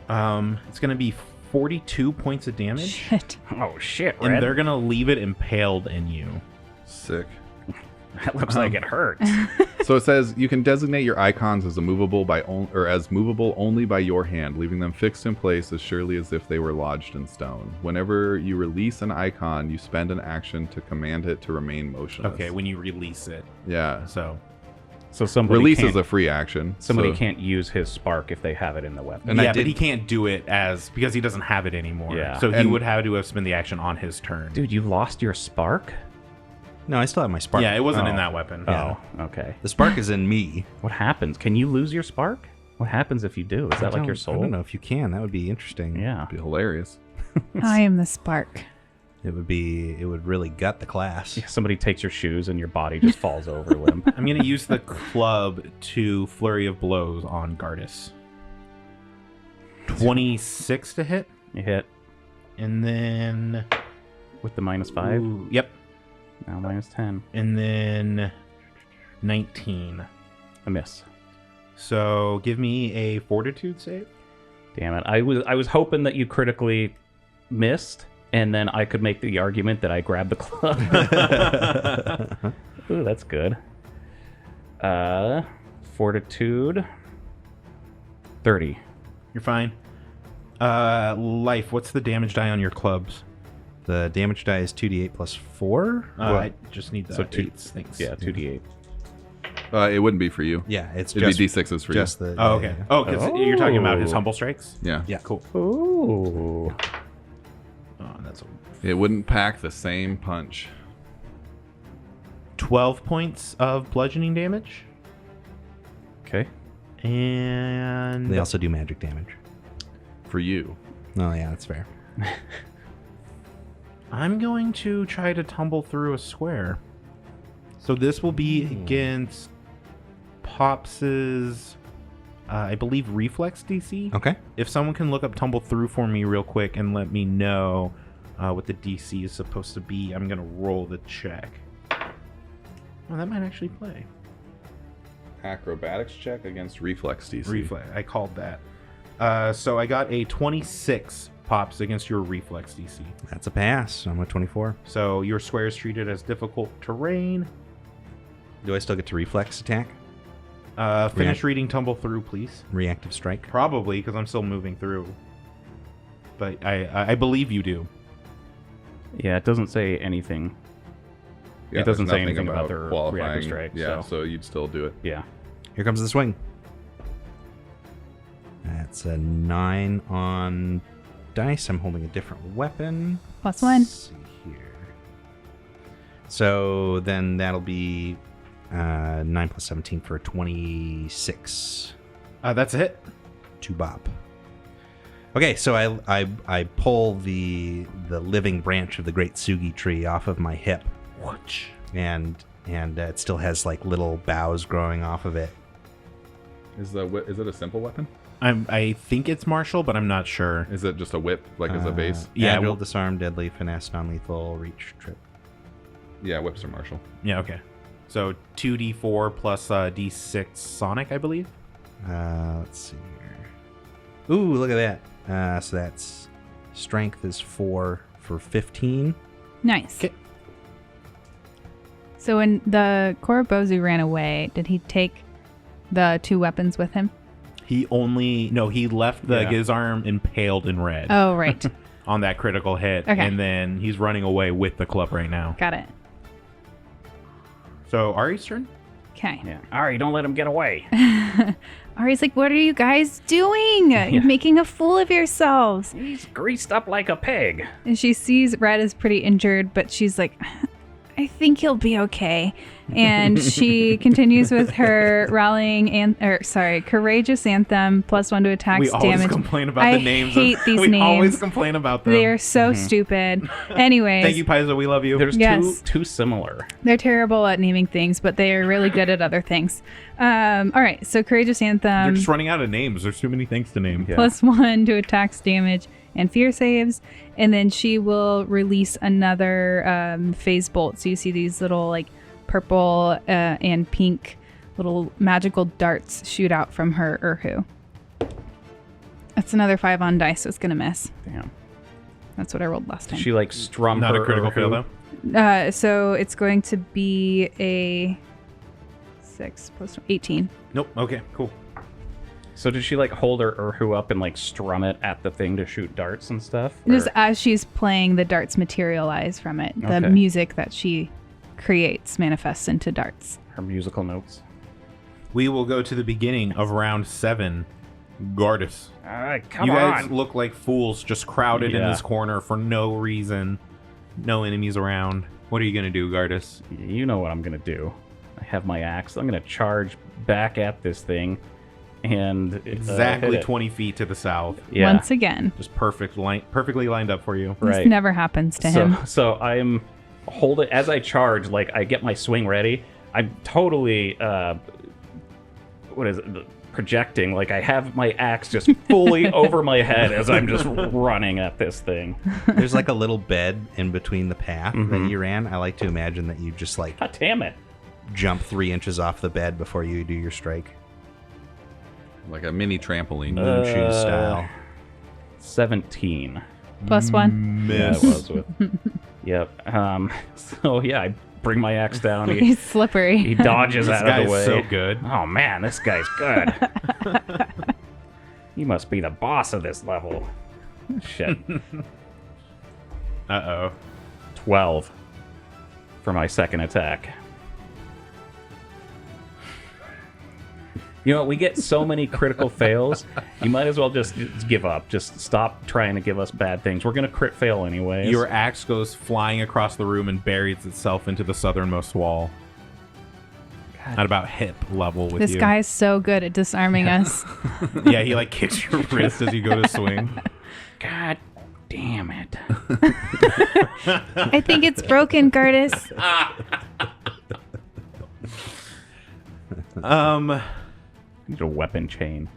It's going to be 42 points of damage. Shit. Oh shit, And Red. they're going to leave it impaled in you. Sick. That looks like it hurts. So it says you can designate your icons as movable only by your hand, leaving them fixed in place as surely as if they were lodged in stone. Whenever you release an icon, you spend an action to command it to remain motionless. Okay, when you release it. Yeah. So, So somebody Release can't, is a free action. somebody so- can't use his spark if they have it in the weapon. And I yeah, but did- he can't do it because he doesn't have it anymore. Yeah. So he And- would have to have spent the action on his turn. Dude, you lost your spark? No, I still have my spark. Yeah, it wasn't in Oh. that weapon. Oh, okay. The spark is in me. What happens? Can you lose your spark? What happens if you do? Is that like your soul? I don't know if you can. That would be interesting. Yeah. Be hilarious. I am the spark. It would really gut the class. Yeah, somebody takes your shoes and your body just falls over limp. I'm going to use the club to Flurry of Blows on Gardas. 26 to hit. You hit And then... with the -5. Ooh, yep. Now -10. And then 19. A miss. So give me a Fortitude save. Damn it. I was hoping that you critically missed, and then I could make the argument that I grabbed the club. Ooh, that's good. Fortitude. 30. You're fine. Life, what's the damage die on your clubs? The damage die is 2d8 plus 4. I just need the So two- eights. Thanks. Yeah, 2d8. It wouldn't be for you. Yeah, it's It'd just be D6s for just you. the. Oh, okay. Oh, because you're talking about his Humble Strikes? Yeah. Yeah. Cool. Ooh. Oh, that's It wouldn't pack the same punch. 12 points of bludgeoning damage. Okay. And... They also do magic damage. For you. Oh yeah, that's fair. I'm going to try to tumble through a square. So this will be against Pops's, I believe, reflex DC. Okay. If someone can look up tumble through for me real quick and let me know what the DC is supposed to be, I'm going to roll the check. Oh, that might actually play. Acrobatics check against reflex DC. Reflex. I called that. So I got a 26 Pops against your reflex DC. That's a pass. I'm at 24. So your square is treated as difficult terrain. Do I still get to reflex attack? Finish reading tumble through, please. Reactive strike? Probably, because I'm still moving through. But I believe you do. Yeah, it doesn't say anything. Yeah, It doesn't there's say nothing anything about their qualifying. reactive strike, Yeah, so- so you'd still do it. Yeah. Here comes the swing. That's a 9 on dice. I'm holding a different weapon. +1. Let's see here. So then that'll be 9 plus 17 for 26. That's a hit. To bop. Okay, so I pull the living branch of the great Sugi tree off of my hip, and it still has like little boughs growing off of it. Is it a simple weapon? I think it's martial, but I'm not sure. Is it just a whip, like as a base? Yeah, Agile, well- disarm, deadly, finesse, non-lethal, reach, trip. Yeah, whips are martial. Yeah, okay. So 2d4 plus d6 sonic, I believe. Let's see here. Ooh, look at that. So that's strength is 4 for 15. Nice. Okay. So when the Korobozu ran away, did he take the 2 weapons with him? He left the Yeah. Gizarm impaled in red Oh, right. on that critical hit, Okay. and then he's running away with the club right now. Got it. So Ari's turn. Okay. Yeah. Ari, don't let him get away. Ari's like, what are you guys doing? You're making a fool of yourselves. He's greased up like a pig. And she sees Red is pretty injured, but she's like, I think he'll be okay. And she continues with her courageous anthem, +1 to attacks We always damage. complain about I the names. hate these we always names. complain about them. They are so stupid. Anyways, Thank you, Paizo. We love you. There's Yes. too similar. they're terrible at naming things, but they are really good at other things. All right, so courageous They're anthem. just running out of names. There's too many things to name. Yeah. +1 to attacks damage and fear saves, and then she will release another phase bolt. So you see these little like purple and pink little magical darts shoot out from her Urhu. That's another 5 on dice, so it's gonna miss. Damn. That's what I rolled last time. She like strummed Not her a critical fail Urhu. though. So it's going to be a 6 plus 18. Nope. Okay. Cool. So did she like hold her Urhu up and like strum it at the thing to shoot darts and stuff? Just Or- as she's playing, the darts materialize from it. The Okay. music that she creates manifests into darts. her musical notes. We will go to the beginning of round 7. Gardus. All right, come You guys on. look like fools just crowded in Yeah. this corner for no reason. No enemies around. What are you going to do, Gardus? You know what I'm gonna do. I have my axe. I'm gonna charge back at this thing, and Exactly hit it. 20 feet to the south. Yeah, Once again. Just perfectly lined up for you. right. This never happens to him. So I'm holding as I charge. Like I get my swing ready. I'm totally projecting. Like I have my axe just fully over my head as I'm just running at this thing. There's like a little bed in between the path that Mhm. you ran. I like to imagine that you just like God damn it! jump 3 inches off the bed before you do your strike. Like a mini trampoline. Moonshoe style. 17. +1. Yeah, it was with. Yep. So yeah, I bring my axe down. He He's slippery. dodges This out of guy's the way. so good. Oh man, this guy's good. He must be the boss of this level. Shit. Uh-oh. 12 for my second attack. You know, we get so many critical fails, you might as well just give up. Just stop trying to give us bad things. We're going to crit fail anyways. Your axe goes flying across the room and buries itself into the southernmost wall. At about hip level with This you. guy is so good at disarming us. Yeah, he like kicks your wrist as you go to swing. God Damn it. I think it's broken, Curtis. Need a weapon chain.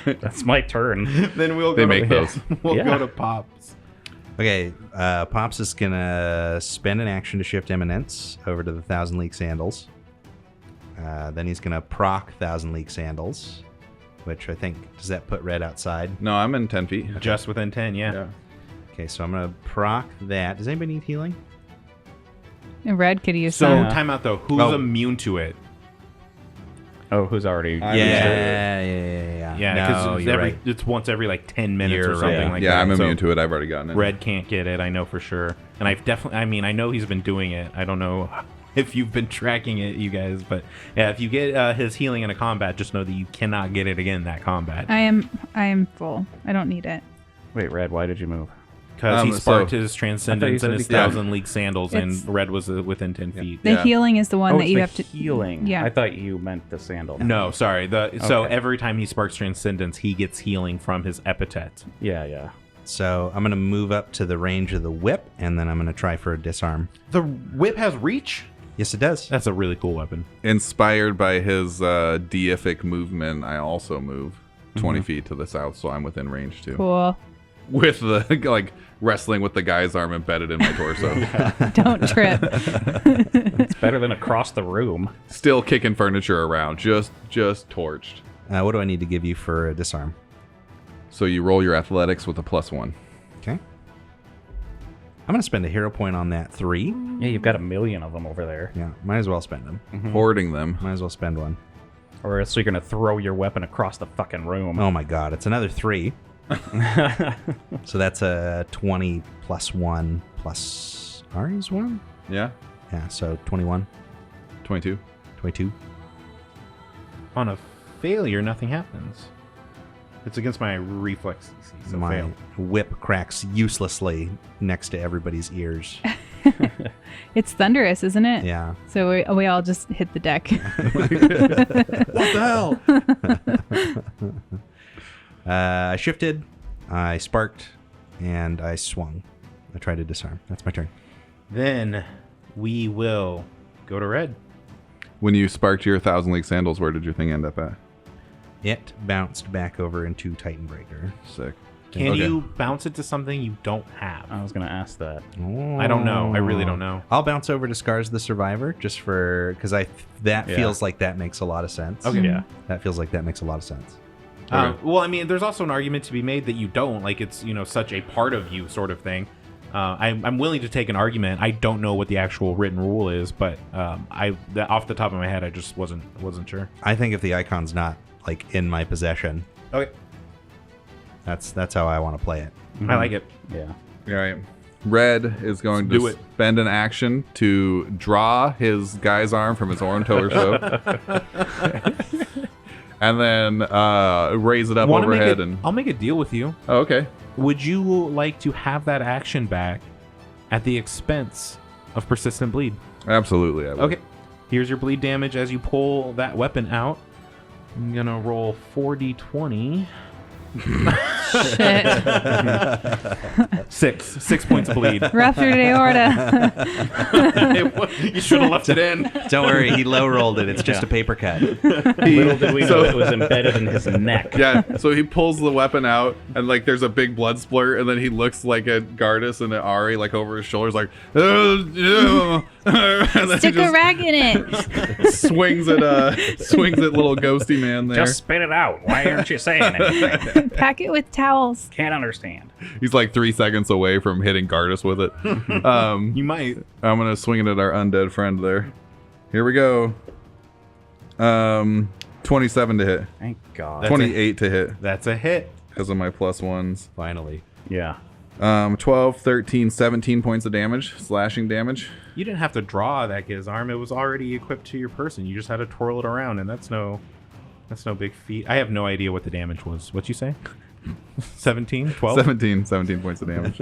That's my turn. Then we'll They go make to, those. We'll Yeah. go to Pops. Okay, Pops is gonna spend an action to shift Eminence over to the Thousand League Sandals. Then he's gonna proc Thousand League Sandals, which I think, does that put Red outside? No, I'm in 10 feet. Just within 10, yeah. Yeah. Okay, so I'm gonna proc that. Does anybody need healing? And Red could use So, some. time out though. Who's Oh. immune to it? Oh, who's already? I'm Yeah, because No, you're right. it's once every like 10 minutes You're or something right. like Yeah, that. I'm So immune to it. I've already gotten it. Red can't get it, I know for sure. And I've definitely, I mean, I know he's been doing it. I don't know if you've been tracking it, you guys, but yeah, if you get his healing in a combat, just know that you cannot get it again in that combat. I am full. I don't need it. Wait, Red, why did you move? Because he so- sparked his I thought transcendence you said and his he- Yeah. 1,000 League Sandals, It's- and Red was within 10 feet. The Yeah. healing is the one Oh, that it's you the have to. healing. Yeah. I thought you meant the sandal. No, sorry. So Okay. every time he sparks transcendence, he gets healing from his epithet. Yeah. So I'm gonna move up to the range of the whip, and then I'm gonna try for a disarm. The whip has reach? Yes, it does. That's a really cool weapon. Inspired by his deific movement, I also move 20 feet to the south, so I'm within range too. Cool. With the like wrestling with the guy's arm embedded in my torso. Don't trip. It's better than across the room. Still kicking furniture around, just torched. What do I need to give you for a disarm? So you roll your athletics with a +1. Okay. I'm gonna spend a hero point on that 3. Yeah, you've got a million of them over there. Yeah, might as well spend them. Hoarding them. Might as well spend one. Or else you're going to throw your weapon across the fucking room. Oh my god, it's another 3. So that's a 20 plus 1 plus Ari's 1? Yeah, Yeah, so 21, 22. 22. On a failure, nothing happens. It's against my reflex DC, so My fail. whip cracks uselessly next to everybody's ears. It's thunderous, isn't it? Yeah. So we all just hit the deck. What the hell? I shifted, I sparked, and I swung. I tried to disarm. That's my turn. Then we will go to Red. When you sparked your 1,000 League Sandals, where did your thing end up at? It bounced back over into Titanbreaker. Sick. Can Okay. you bounce it to something you don't have? I was going to ask that. I don't know. I really don't know. I'll bounce over to Scars the Survivor just for because that Yeah. feels like that makes a lot of sense. Okay. Yeah. That feels like that makes a lot of sense. Okay. Well, I mean, there's also an argument to be made that you don't. Like, it's, such a part of you sort of thing. I'm willing to take an argument. I don't know what the actual written rule is, but off the top of my head, I just wasn't sure. I think if the icon's not like in my possession, Okay. that's how I want to play it. I like it. Yeah. All right. Red is going Let's to do it. spend an action to draw his guy's arm from his own torso. And then raise it up Wanna make overhead. it- And I'll make a deal with you. oh, okay. Would you like to have that action back at the expense of persistent bleed? Absolutely. I would. Okay. Here's your bleed damage as you pull that weapon out. I'm gonna roll 4d20. Shit. 6 points of bleed. Ruptured aorta. You should have left it in. Don't worry, he low rolled it. It's just a paper cut. Little did we know it was embedded in his neck. Yeah, so he pulls the weapon out, and like there's a big blood splurt, and then he looks like at Gardas and at Ari, like over his shoulders, like, and then Stick he a just rag in it. swings at little ghosty man there. Just spit it out. Why aren't you saying anything? Pack it with towels. Can't understand. He's like 3 seconds away from hitting Gardas with it. You might. I'm gonna swing it at our undead friend there. Here we go. 27 to hit. Thank God. That's 28 to hit That's a hit. because of my +1s. Finally. Yeah. 12, 13, 17 points of damage, slashing damage. You didn't have to draw that guy's arm. It was already equipped to your person. You just had to twirl it around, and that's no big feat. I have no idea what the damage was. What'd you say? 17? 12? 17 points of damage.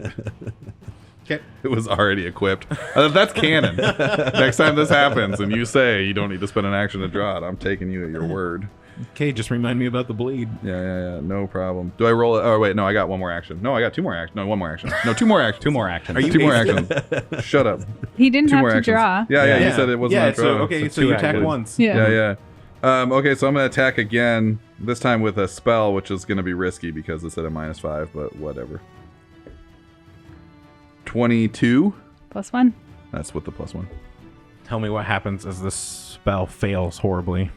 Okay. It was already equipped. That's canon. Next time this happens and you say you don't need to spend an action to draw it, I'm taking you at your word. Okay, just remind me about the bleed. Yeah. No problem. Do I roll it? Oh, wait. No, I got one more action. No, I got two more actions. No, one more action. No, two more actions. Two more actions. Are you Two more hasting? actions. Shut up. He didn't Two have more to actions. draw. Yeah. You said it wasn't Yeah, a draw. so two you attack actions. once. Yeah. Okay, so I'm going to attack again, this time with a spell, which is going to be risky because it's at a -5, but whatever. 22. +1. That's with the +1. Tell me what happens as this spell fails horribly.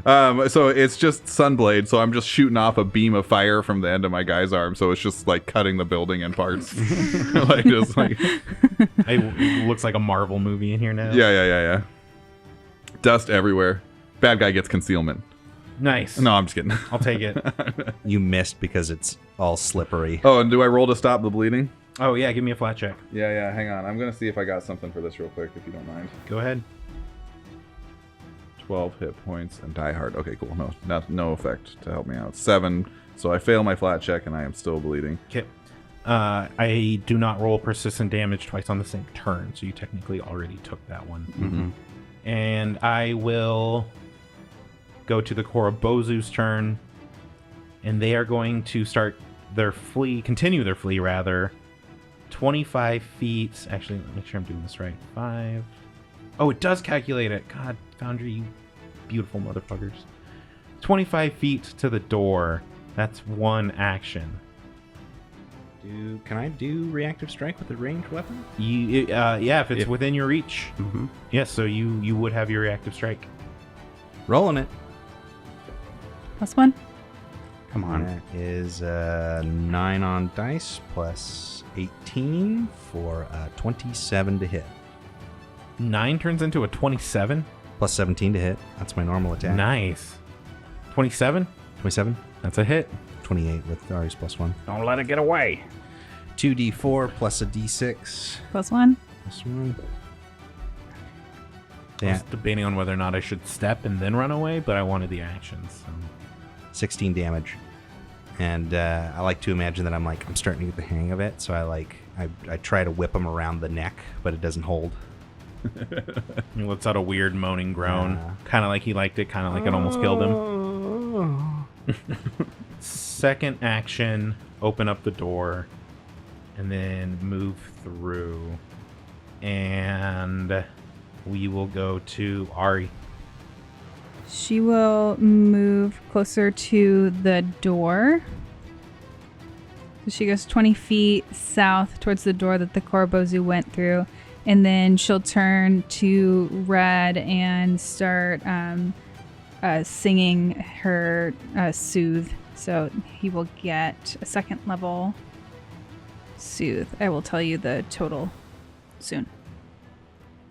So it's just Sunblade, so I'm just shooting off a beam of fire from the end of my guy's arm, so it's just like cutting the building in parts. It looks like a Marvel movie in here now. Yeah. Dust everywhere. Bad guy gets concealment. Nice. No, I'm just kidding. I'll take it. You missed because it's all slippery. Oh, and do I roll to stop the bleeding? Oh, yeah, give me a flat check. Yeah, hang on. I'm going to see if I got something for this real quick, if you don't mind. Go ahead. 12 hit points and die hard. Okay, cool. No effect to help me out. 7. So I fail my flat check and I am still bleeding. Okay. I do not roll persistent damage twice on the same turn, so you technically already took that one. Mm-hmm. And I will go to the Korobozu's turn, and they are going to continue their flee, 25 feet. Actually, let me make sure I'm doing this right. 5. Oh, it does calculate it. God, Foundry, you beautiful motherfuckers. 25 feet to the door. That's one action. Can I do reactive strike with a ranged weapon? Yeah, if it's within your reach. Mm-hmm. Yes, so you would have your reactive strike. Rolling it. +1. Come on. That is 9 on dice plus 18 for 27 to hit. 9 turns into a 27. Plus 17 to hit. That's my normal attack. Nice. 27? 27. That's a hit. 28 with Ari's +1. Don't let it get away. 2d4 plus a d6. +1. +1. I was Yeah, debating on whether or not I should step and then run away, but I wanted the actions. So. 16 damage. And I like to imagine that I'm starting to get the hang of it. So I try to whip him around the neck, but it doesn't hold. He lets out a weird moaning groan. Yeah. Kind of like he liked it, kind of like it almost killed him. Second action, open up the door, and then move through. And we will go to Ari. She will move closer to the door. So she goes 20 feet south towards the door that the Korobozu went through. And then she'll turn to Red and start singing her Soothe. So he will get a 2nd level Soothe. I will tell you the total soon.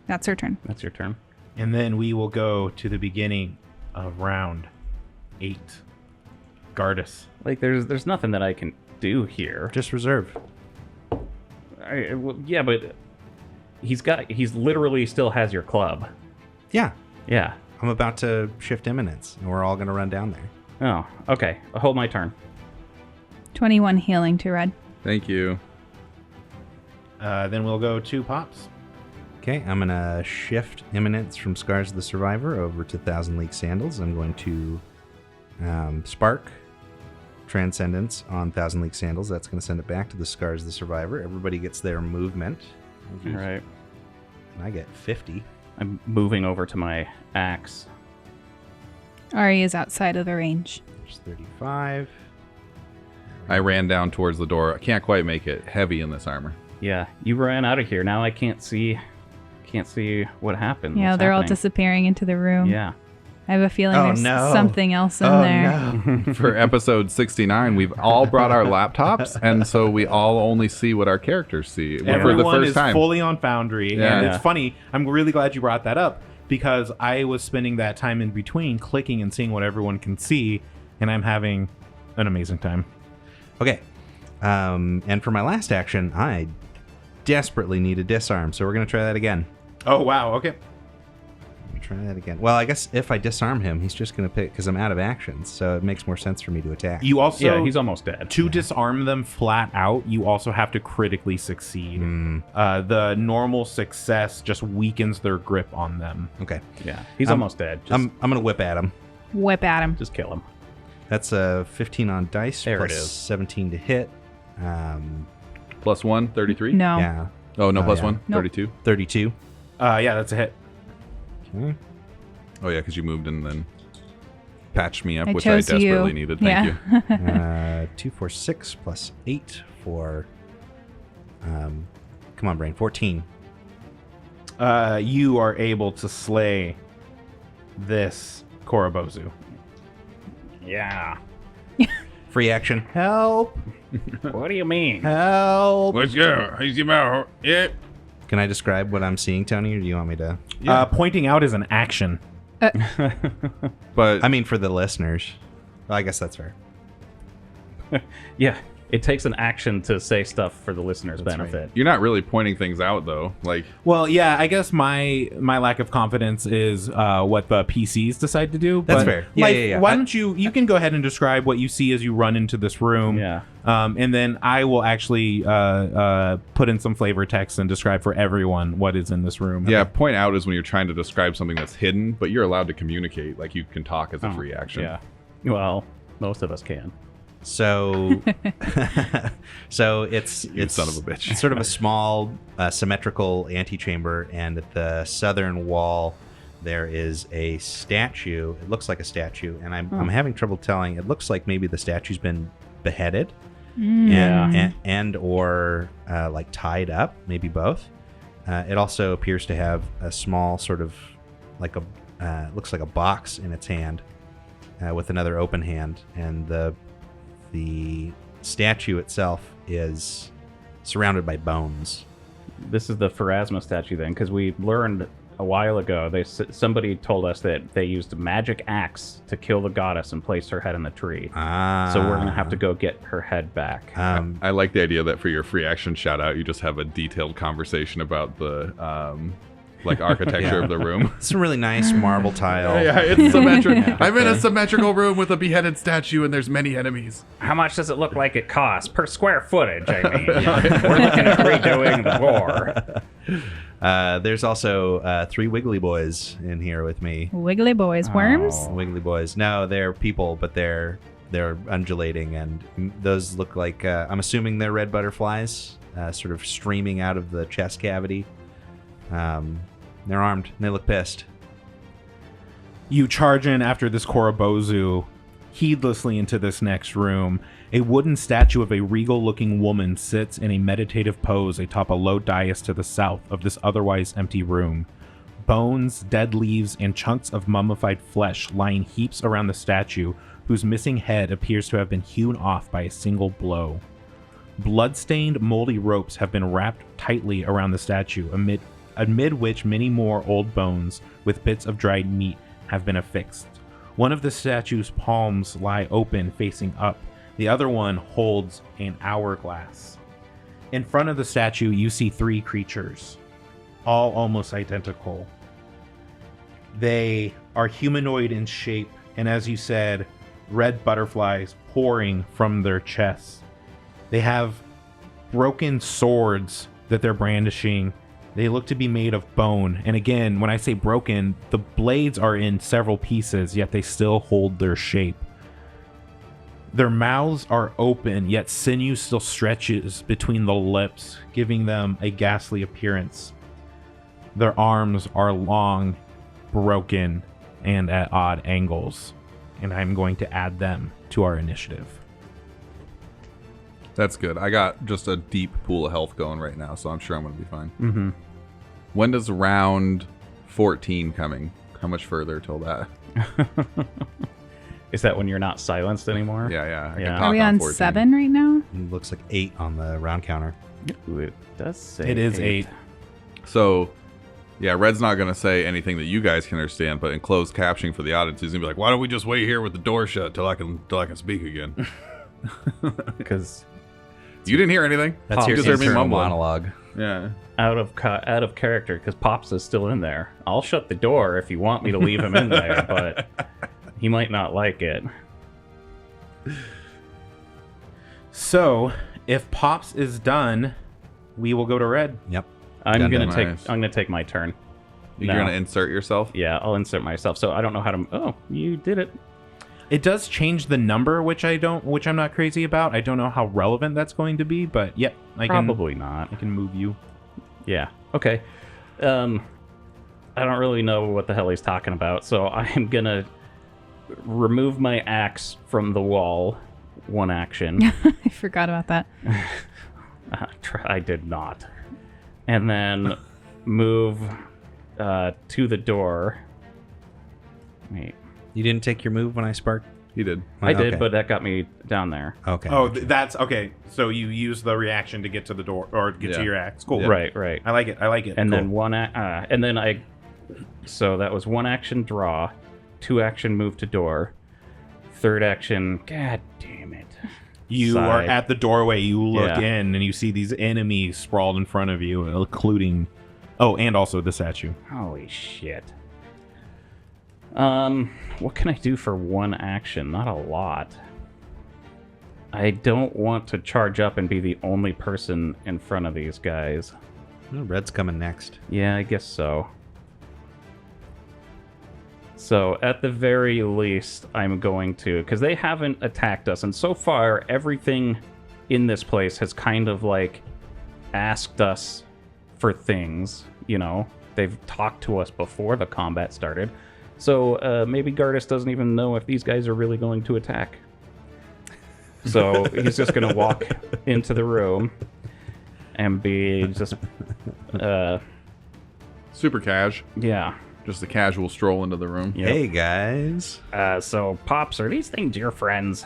That's her turn. That's your turn. And then we will go to the beginning of round 8. Gardas. There's nothing that I can do here. Just reserve. Yeah, but he's literally still has your club. Yeah. Yeah. I'm about to shift imminence, and we're all going to run down there. Oh, okay. I'll hold my turn. 21 healing to Red. Thank you. Then we'll go to Pops. Okay, I'm going to shift imminence from Scars of the Survivor over to Thousand League Sandals. I'm going to spark Transcendence on Thousand League Sandals. That's going to send it back to the Scars of the Survivor. Everybody gets their movement. All right. And I get 50. I'm moving over to my axe. Ari is outside of the range. There's 35. I ran down towards the door. I can't quite make it. Heavy in this armor. Yeah, you ran out of here. Now I can't see what happened. Yeah, what's they're all happening. disappearing into the room. Yeah. I have a feeling Oh, there's no. something else in there. No. For episode 69, we've all brought our laptops, and so we all only see what our characters see for the Everyone first is time. fully on Foundry, Yeah. and Yeah. it's funny. I'm really glad you brought that up because I was spending that time in between clicking and seeing what everyone can see, and I'm having an amazing time. Okay. And for my last action, I desperately need a disarm, so we're going to try that again. Oh wow! Okay. Try that again. Well, I guess if I disarm him, he's just going to pick because I'm out of actions, so it makes more sense for me to attack. You also Yeah, he's almost dead. to disarm them flat out. You also have to critically succeed. The normal success just weakens their grip on them. Okay. Yeah, he's almost dead. Just, I'm going to whip at him. Whip at him. just kill him. That's a 15 on dice There it plus is. 17 to hit. Plus 1, 33? No. Yeah, Oh, no, plus yeah. 1, Nope. 32. 32. Yeah, that's a hit. Okay. Oh, yeah, because you moved and then patched me up, I which I chose desperately you. needed. Thank Yeah. you. 2, 4, 6 plus 8 for. Come on, brain. 14. You are able to slay this Korobozu. Yeah. Free action. Help! What do you mean? Help! Let's go. Yeah. Can I describe what I'm seeing, Tony, or do you want me to? Pointing out is an action. But I mean, for the listeners. Well, I guess that's fair. Yeah, it takes an action to say stuff for the listener's That's benefit. you're not really pointing things out, though. Like, Well, yeah, I guess my lack of confidence is what the PCs decide to do. That's but, fair. Yeah, like, yeah, yeah. Why don't you can go ahead and describe what you see as you run into this room. Yeah. And then I will actually put in some flavor text and describe for everyone what is in this room. yeah, point out is when you're trying to describe something that's hidden, but you're allowed to communicate. Like, you can talk as a free action. Yeah. Well, most of us can. So, it's son of a bitch. It's sort of a small symmetrical antechamber, and at the southern wall there is a statue. It looks like a statue, and I'm having trouble telling. It looks like maybe the statue's been beheaded, and or like tied up, maybe both. It also appears to have a small sort of like a looks like a box in its hand with another open hand, and the statue itself is surrounded by bones. This is the Pharasma statue then, because we learned a while ago, somebody told us that they used a magic axe to kill the goddess and place her head in the tree. So we're going to have to go get her head back. I like the idea that for your free action shout out, you just have a detailed conversation about the like architecture of the room. Some really nice marble tile. Yeah, it's symmetric. I'm in a symmetrical room with a beheaded statue, and there's many enemies. How much does it look like it costs per square footage? I mean, we're looking at redoing the floor. There's also 3 wiggly boys in here with me. Wiggly boys. Worms? Wiggly boys. No, they're people, but they're undulating, and those look like I'm assuming they're red butterflies, sort of streaming out of the chest cavity. They're armed and they look pissed. You charge in after this Korobozu heedlessly into this next room. A wooden statue of a regal-looking woman sits in a meditative pose atop a low dais to the south of this otherwise empty room. Bones, dead leaves, and chunks of mummified flesh lie in heaps around the statue, whose missing head appears to have been hewn off by a single blow. Blood-stained, moldy ropes have been wrapped tightly around the statue, amid which many more old bones with bits of dried meat have been affixed. One of the statue's palms lie open, facing up. The other one holds an hourglass. In front of the statue, you see 3 creatures, all almost identical. They are humanoid in shape, and as you said, red butterflies pouring from their chests. They have broken swords that they're brandishing. They look to be made of bone. And again, when I say broken, the blades are in several pieces, yet they still hold their shape. Their mouths are open, yet sinew still stretches between the lips, giving them a ghastly appearance. Their arms are long, broken, and at odd angles. And I'm going to add them to our initiative. That's good. I got just a deep pool of health going right now, so I'm sure I'm going to be fine. Mm-hmm. When does round 14 coming? How much further till that? Is that when you're not silenced anymore? Yeah. I can Yeah. talk Are we on 14. 7 right now? It looks like 8 on the round counter. Ooh, it does say It is 8. So, yeah, Red's not going to say anything that you guys can understand, but in closed captioning for the audience, he's going to be like, why don't we just wait here with the door shut till I can speak again? Because You didn't hear anything. That's your You just heard me internal mumbling. monologue. Yeah. out of character because Pops is still in there. I'll shut the door if you want me to leave him in there, but he might not like it. So, if Pops is done, we will go to Red. Yep. I'm Done, gonna done. take. Nice. I'm gonna take my turn. You're No. gonna insert yourself. Yeah, I'll insert myself. So I don't know how to. Oh, you did it. It does change the number, which I'm not crazy about. I don't know how relevant that's going to be, but yep, Probably not. I can move you. Yeah. Okay. I don't really know what the hell he's talking about, so I'm gonna remove my axe from the wall. One action. I forgot about that. I did not. And then move to the door. Wait. You didn't take your move when I sparked? He did. I did, Okay. but that got me down there. Okay. Oh, that's okay. So you use the reaction to get to the door or get to Yeah. your axe. Cool. Yeah. Right. I like it. And then Cool. and then I. So that was one action draw, 2 action move to door, 3rd action. God damn it! You Side. are at the doorway. You look Yeah. in and you see these enemies sprawled in front of you, including. Oh, and also the statue. Holy shit. What can I do for one action? Not a lot. I don't want to charge up and be the only person in front of these guys. Oh, Red's coming next. Yeah, I guess so. So, at the very least, I'm going to... Because they haven't attacked us, and so far, everything in this place has kind of, like, asked us for things, you know? They've talked to us before the combat started. So, maybe Gardas doesn't even know if these guys are really going to attack. So, he's just going to walk into the room and be just... Super cash. yeah. Just a casual stroll into the room. Yep. Hey, guys. So, Pops, are these things your friends?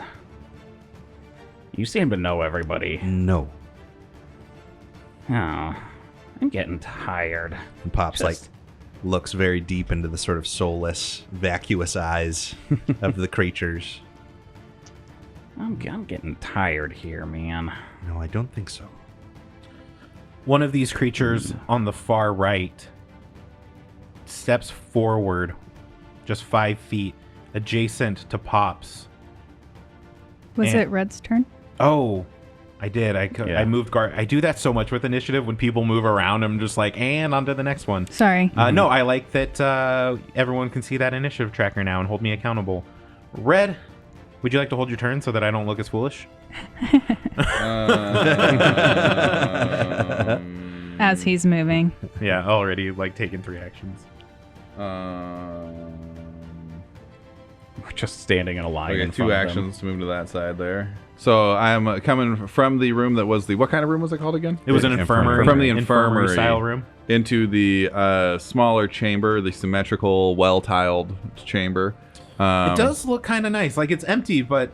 You seem to know everybody. No. Oh, I'm getting tired. And Pops, Just- like, looks very deep into the sort of soulless, vacuous eyes of the creatures. I'm getting tired here, man. No, I don't think so. One of these creatures on the far right steps forward just 5 feet, adjacent to Pops. Was And- it Red's turn? Oh, I did. I Yeah. moved guard. I do that so much with initiative. When people move around, I'm just like, and on to the next one. Sorry. No, I like that everyone can see that initiative tracker now and hold me accountable. Red, would you like to hold your turn so that I don't look as foolish? As he's moving. Yeah, already like taken 3 actions. We're just standing in a line. Okay, in 2 front of them. actions to move to that side there. So I'm coming from the room that was the... What kind of room was it called again? It was an Infirmary. infirmary. From the infirmary. style room. Into the smaller chamber, the symmetrical, well-tiled chamber. It does look kind of nice. Like it's empty, but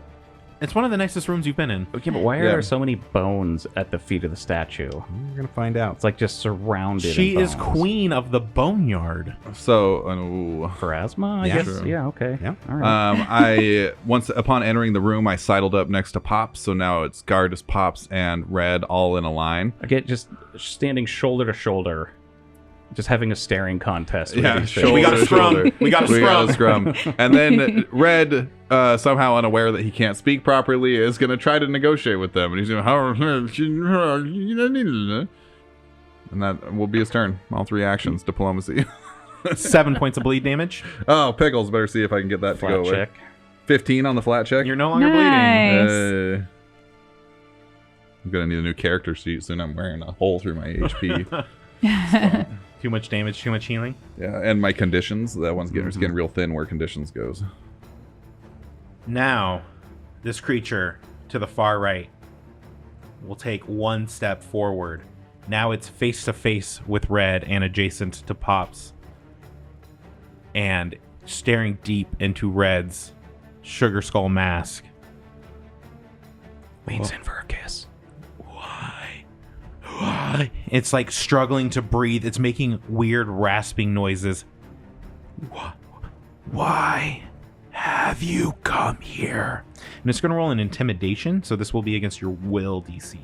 it's one of the nicest rooms you've been in. Okay, but why are Yeah. there so many bones at the feet of the statue? We're going to find out. It's like just surrounded. She in is bones. queen of the boneyard. So, ooh. For asthma, I Yeah. guess. True. Yeah, okay. Yeah. All right. I once upon entering the room, I sidled up next to Pops, so now it's Gardas, Pops, and Red all in a line. I get just standing shoulder to shoulder, just having a staring contest. With Yeah, these shoulder things. We got a to scrum. shoulder. We got a scrum. And then Red, somehow unaware that he can't speak properly, is going to try to negotiate with them, and he's going to... And that will be his turn. All 3 actions. Diplomacy. 7 points of bleed damage. Oh, Pickles. Better see if I can get that to go Flat away. check. 15 on the flat check. You're no longer Nice. I'm going to need a new character sheet soon. I'm wearing a hole through my HP. bleeding. Too much damage, too much healing. Yeah, and my conditions. That one's getting real thin where conditions goes. Now, this creature to the far right will take 1 step forward. Now it's face to face with Red and adjacent to Pops. And staring deep into Red's sugar skull mask. Leans in for a kiss. Why? It's like struggling to breathe. It's making weird rasping noises. Why have you come here? And it's going to roll an intimidation, so this will be against your will DC.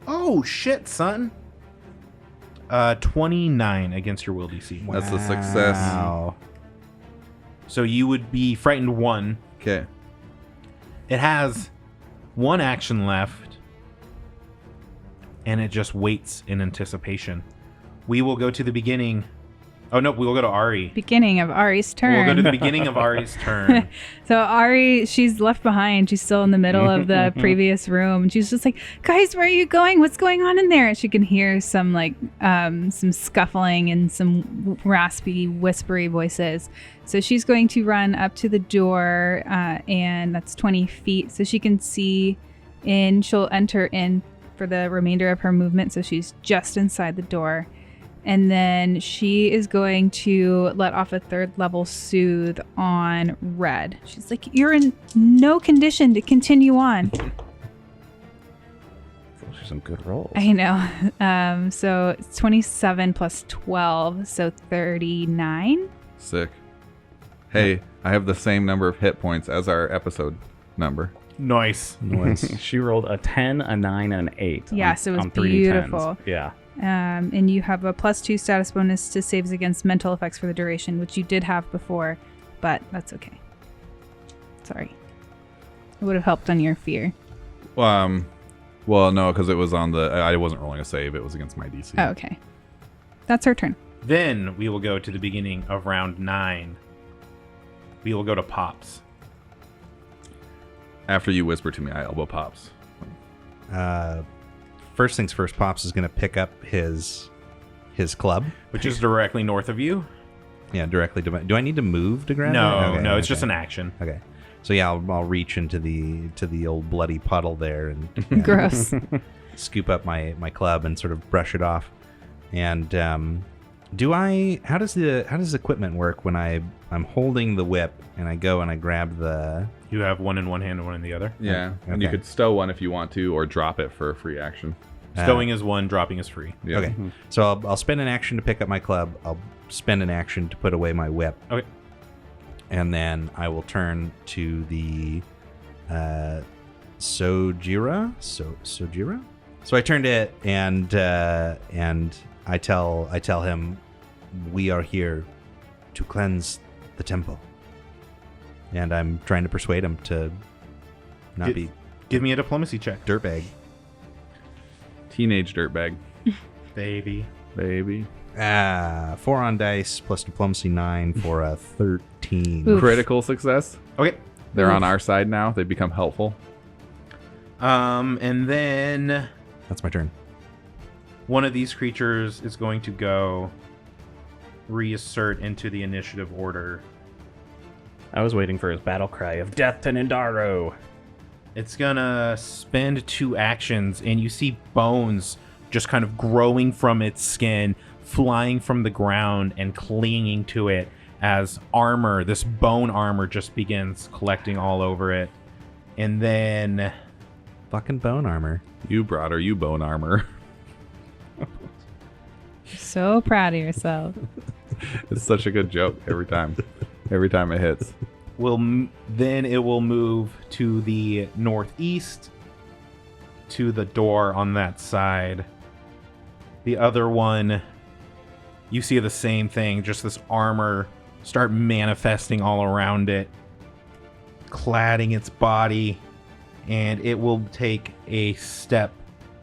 Oh, shit, son. 29 against your will DC. That's a success. Wow. So you would be frightened 1. Okay. It has 1 action left, and it just waits in anticipation. We will go to the beginning. Oh, no, we will go to Ari. Beginning of Ari's turn. We'll go to the beginning of Ari's turn. So Ari, she's left behind. She's still in the middle of the previous room. And she's just like, guys, where are you going? What's going on in there? And she can hear some some scuffling and some raspy, whispery voices. So she's going to run up to the door, and that's 20 feet. So she can see in. She'll enter in for the remainder of her movement. So she's just inside the door. And then she is going to let off a 3rd level soothe on Red. She's like, you're in no condition to continue on. Those are some good rolls. I know. So it's 27 plus 12, so 39. Sick. Hey, I have the same number of hit points as our episode number. Nice. She rolled a 10, a 9, and an 8. Yeah, so it was beautiful. 3d10s. Yeah. And you have a +2 status bonus to saves against mental effects for the duration, which you did have before, but that's okay. Sorry. It would have helped on your fear. Well, no, because it was on the. I wasn't rolling a save. It was against my DC. Oh, okay. That's her turn. Then we will go to the beginning of round 9. We will go to Pops. After you whisper to me, I elbow Pops. First things first, Pops is going to pick up his club. Which is directly north of you. Yeah, directly to my... Do I need to move to grab it? No, Okay, no, it's okay. just an action. Okay. So yeah, I'll reach into the old bloody puddle there and Gross. scoop up my club and sort of brush it off. And how does equipment work when I'm holding the whip and I go and I grab the... You have one in one hand and one in the other. Yeah, and you Okay. could stow one if you want to, or drop it for a free action. Stowing is 1, dropping is free. Yeah. Okay. So I'll spend an action to pick up my club. I'll spend an action to put away my whip. Okay. And then I will turn to the Sojira. Sojira. So I turn to it and I tell him, we are here to cleanse the temple. And I'm trying to persuade him to not be Give me a diplomacy check. dirtbag. Teenage dirtbag. Baby. 4 on dice plus diplomacy 9 for a 13. Oof. Critical success. Okay. They're on our side now. They become helpful. And then That's my turn. one of these creatures is going to go reassert into the initiative order. I was waiting for his battle cry of death to nindoru. It's gonna spend 2 actions, and you see bones just kind of growing from its skin, flying from the ground and clinging to it as armor, this bone armor, just begins collecting all over it. And then Fucking bone armor. You brought her, you bone armor. So proud of yourself. It's such a good joke every time. Every time it hits. then it will move to the northeast to the door on that side. The other one, you see the same thing, just this armor start manifesting all around it, cladding its body, and it will take a step,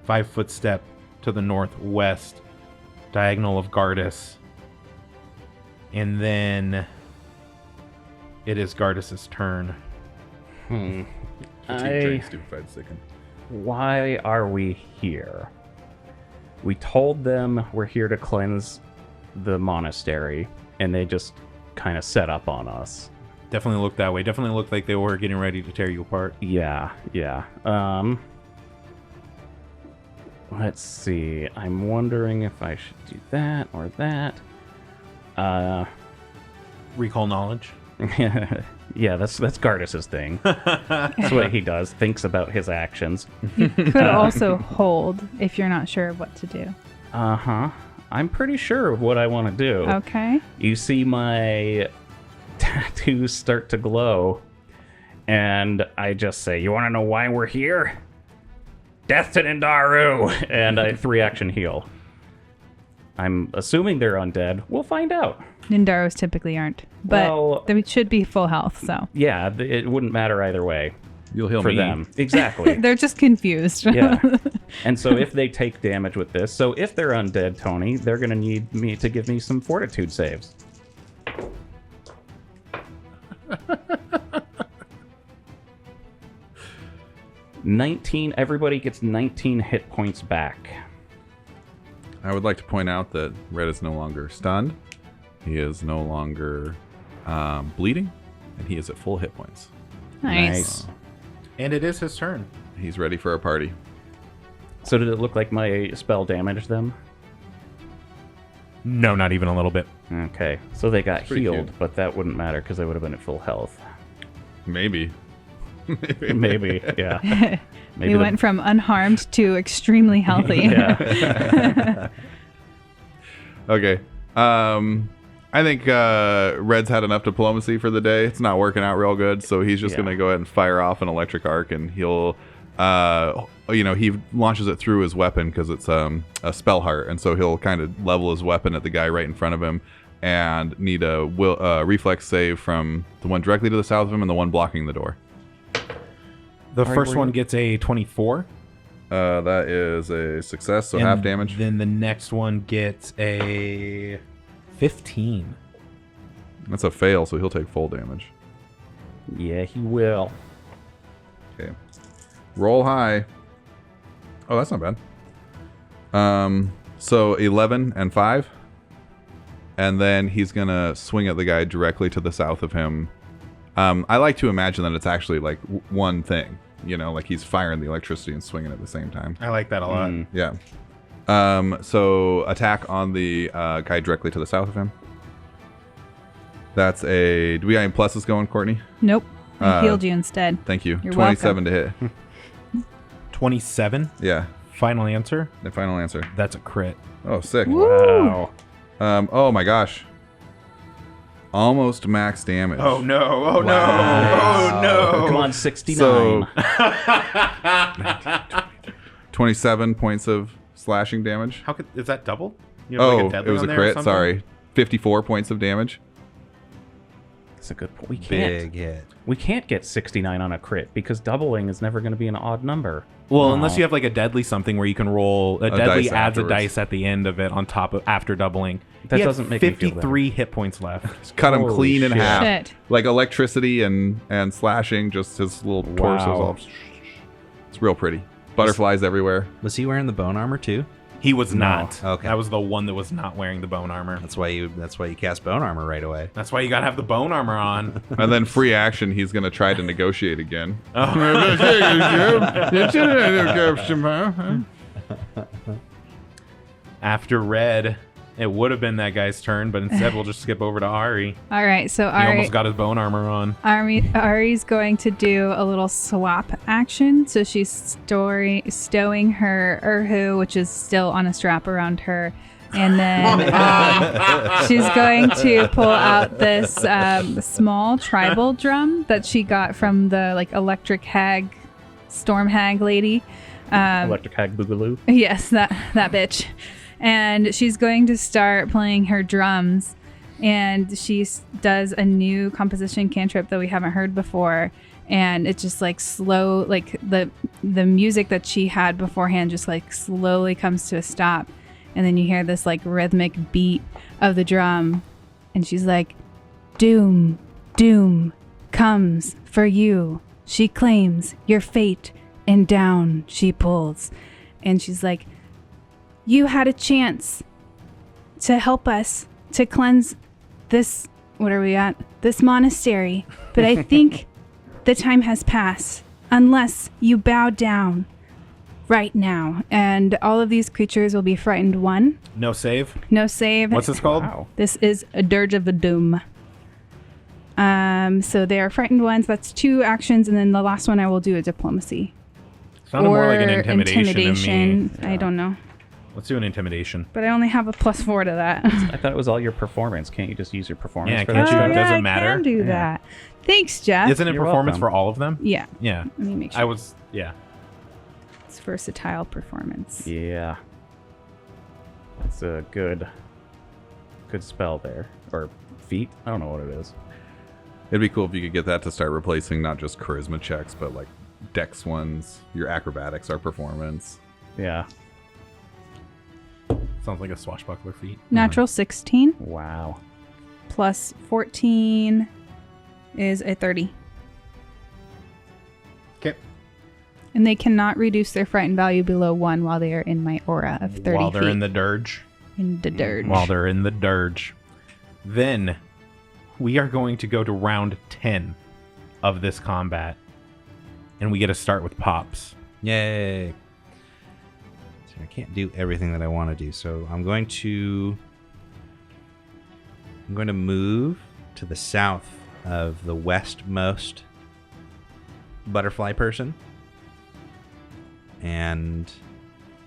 5-foot step to the northwest, diagonal of Gardas. And then it is Gardas's turn. Stupefied second. Why are we here? We told them we're here to cleanse the monastery, and they just kind of set up on us. Definitely looked that way. Definitely looked like they were getting ready to tear you apart. Yeah. Let's see. I'm wondering if I should do that or that. Recall knowledge. Yeah, that's Gardas's thing. That's what he does. Thinks about his actions. Could also hold if you're not sure what to do. Uh-huh. I'm pretty sure of what I want to do. Okay. You see my tattoos start to glow, and I just say, "You want to know why we're here?" death to Nindaru, and a 3-action heal. I'm assuming they're undead. We'll find out. Nindarus typically aren't, but Well- they should be full health, so. Yeah, it wouldn't matter either way You'll heal for me. them. Exactly. They're just confused. Yeah. And so if they take damage with this, so if they're undead, Tony, they're going to need me to give me some fortitude saves. 19. Everybody gets 19 hit points back. I would like to point out that Red is no longer stunned. He is no longer bleeding, and he is at full hit points. Nice. And it is his turn. He's ready for a party. So did it look like my spell damaged them? No, not even a little bit. Okay, so they got pretty healed, cute. but that wouldn't matter because they would have been at full health. Maybe. Maybe, yeah. Maybe We went from unharmed to extremely healthy. Yeah. Okay. I think Red's had enough diplomacy for the day. It's not working out real good, so he's just Yeah. going to go ahead and fire off an electric arc, and he'll, he launches it through his weapon because it's a spell heart, and so he'll kind of level his weapon at the guy right in front of him, and need a reflex save from the one directly to the south of him and the one blocking the door. The right, first we're- one gets a 24. That is a success, so and half damage. Then the next one gets a 15. That's a fail, so he'll take full damage. Yeah, he will. Okay. Roll high. Oh, that's not bad. So 11 and 5. And then he's going to swing at the guy directly to the south of him. I like to imagine that it's actually like one thing. You know, like he's firing the electricity and swinging at the same time. I like that a lot. Yeah. So attack on the guy directly to the south of him. That's a... Do we got any pluses going, Courtney? Nope. I healed you instead. Thank you. You're 27 to hit. 27. Yeah. Final answer. The final answer. That's a crit. Oh, sick. Wow. Oh my gosh. Almost max damage. Oh no! Oh Wow. no! Oh Come no! on, 69. So 27 points of slashing damage. How could is that double? You have, Oh, like, deadly it was on a there or crit. something? Sorry. 54 points of damage. That's a good point. Big hit. We can't get 69 on a crit because doubling is never going to be an odd number. Well, unless you have like a deadly something where you can roll a deadly dice adds afterwards. a dice at the end of it on top of after doubling. That He had doesn't make me feel 53 hit points left. Just cut him Holy clean in shit. half. Shit. Like electricity and slashing, just his little torso's Wow. all. It's real pretty. Butterflies everywhere. Was he wearing the bone armor too? He was not. Okay. That was the one that was not wearing the bone armor. That's why you cast bone armor right away. That's why you gotta have the bone armor on. And then free action, he's going to try to negotiate again. After Red, it would have been that guy's turn, but instead we'll just skip over to Ari. All right, so He Ari, almost got his bone armor on. Ari's going to do a little swap action. So she's stowing her Urhu, which is still on a strap around her. And then she's going to pull out this small tribal drum that she got from the like electric hag, storm hag lady. Electric Hag Boogaloo. Yes, that bitch. And she's going to start playing her drums. And she does a new composition cantrip that we haven't heard before. And it's just like slow, like the music that she had beforehand just like slowly comes to a stop. And then you hear this like rhythmic beat of the drum. And she's like, doom, doom comes for you. She claims your fate and down she pulls. And she's like, you had a chance to help us to cleanse this, what are we at? This monastery. But I think the time has passed unless you bow down right now. And all of these creatures will be frightened 1. No save. No save. What's this called? Wow. This is a Dirge of the Doom. So they are frightened ones. That's 2 actions. And then the last one I will do a diplomacy. Sounded more like an intimidation to me. I don't know. Let's do an intimidation. But I only have a +4 to that. I thought it was all your performance. Can't you just use your performance Yeah, for can't that? you? Oh, It yeah, doesn't I matter. can do that. Thanks, Jeff. Isn't it You're performance welcome. for all of them? Yeah. Yeah. Let me make sure. I was, yeah. It's versatile performance. Yeah. That's a good spell there. Or feat? I don't know what it is. It'd be cool if you could get that to start replacing not just charisma checks, but like dex ones. Your acrobatics are performance. Yeah. Sounds like a swashbuckler feat. Natural 16 Wow. plus 14 is a 30. Okay. And they cannot reduce their frightened value below 1 while they are in my aura of 30 While they're feet. in the dirge. In the dirge. While they're in the dirge. Then we are going to go to round 10 of this combat. And we get to start with Pops. Yay. So I can't do everything that I want to do. So I'm going to move to the south of the westmost butterfly person. And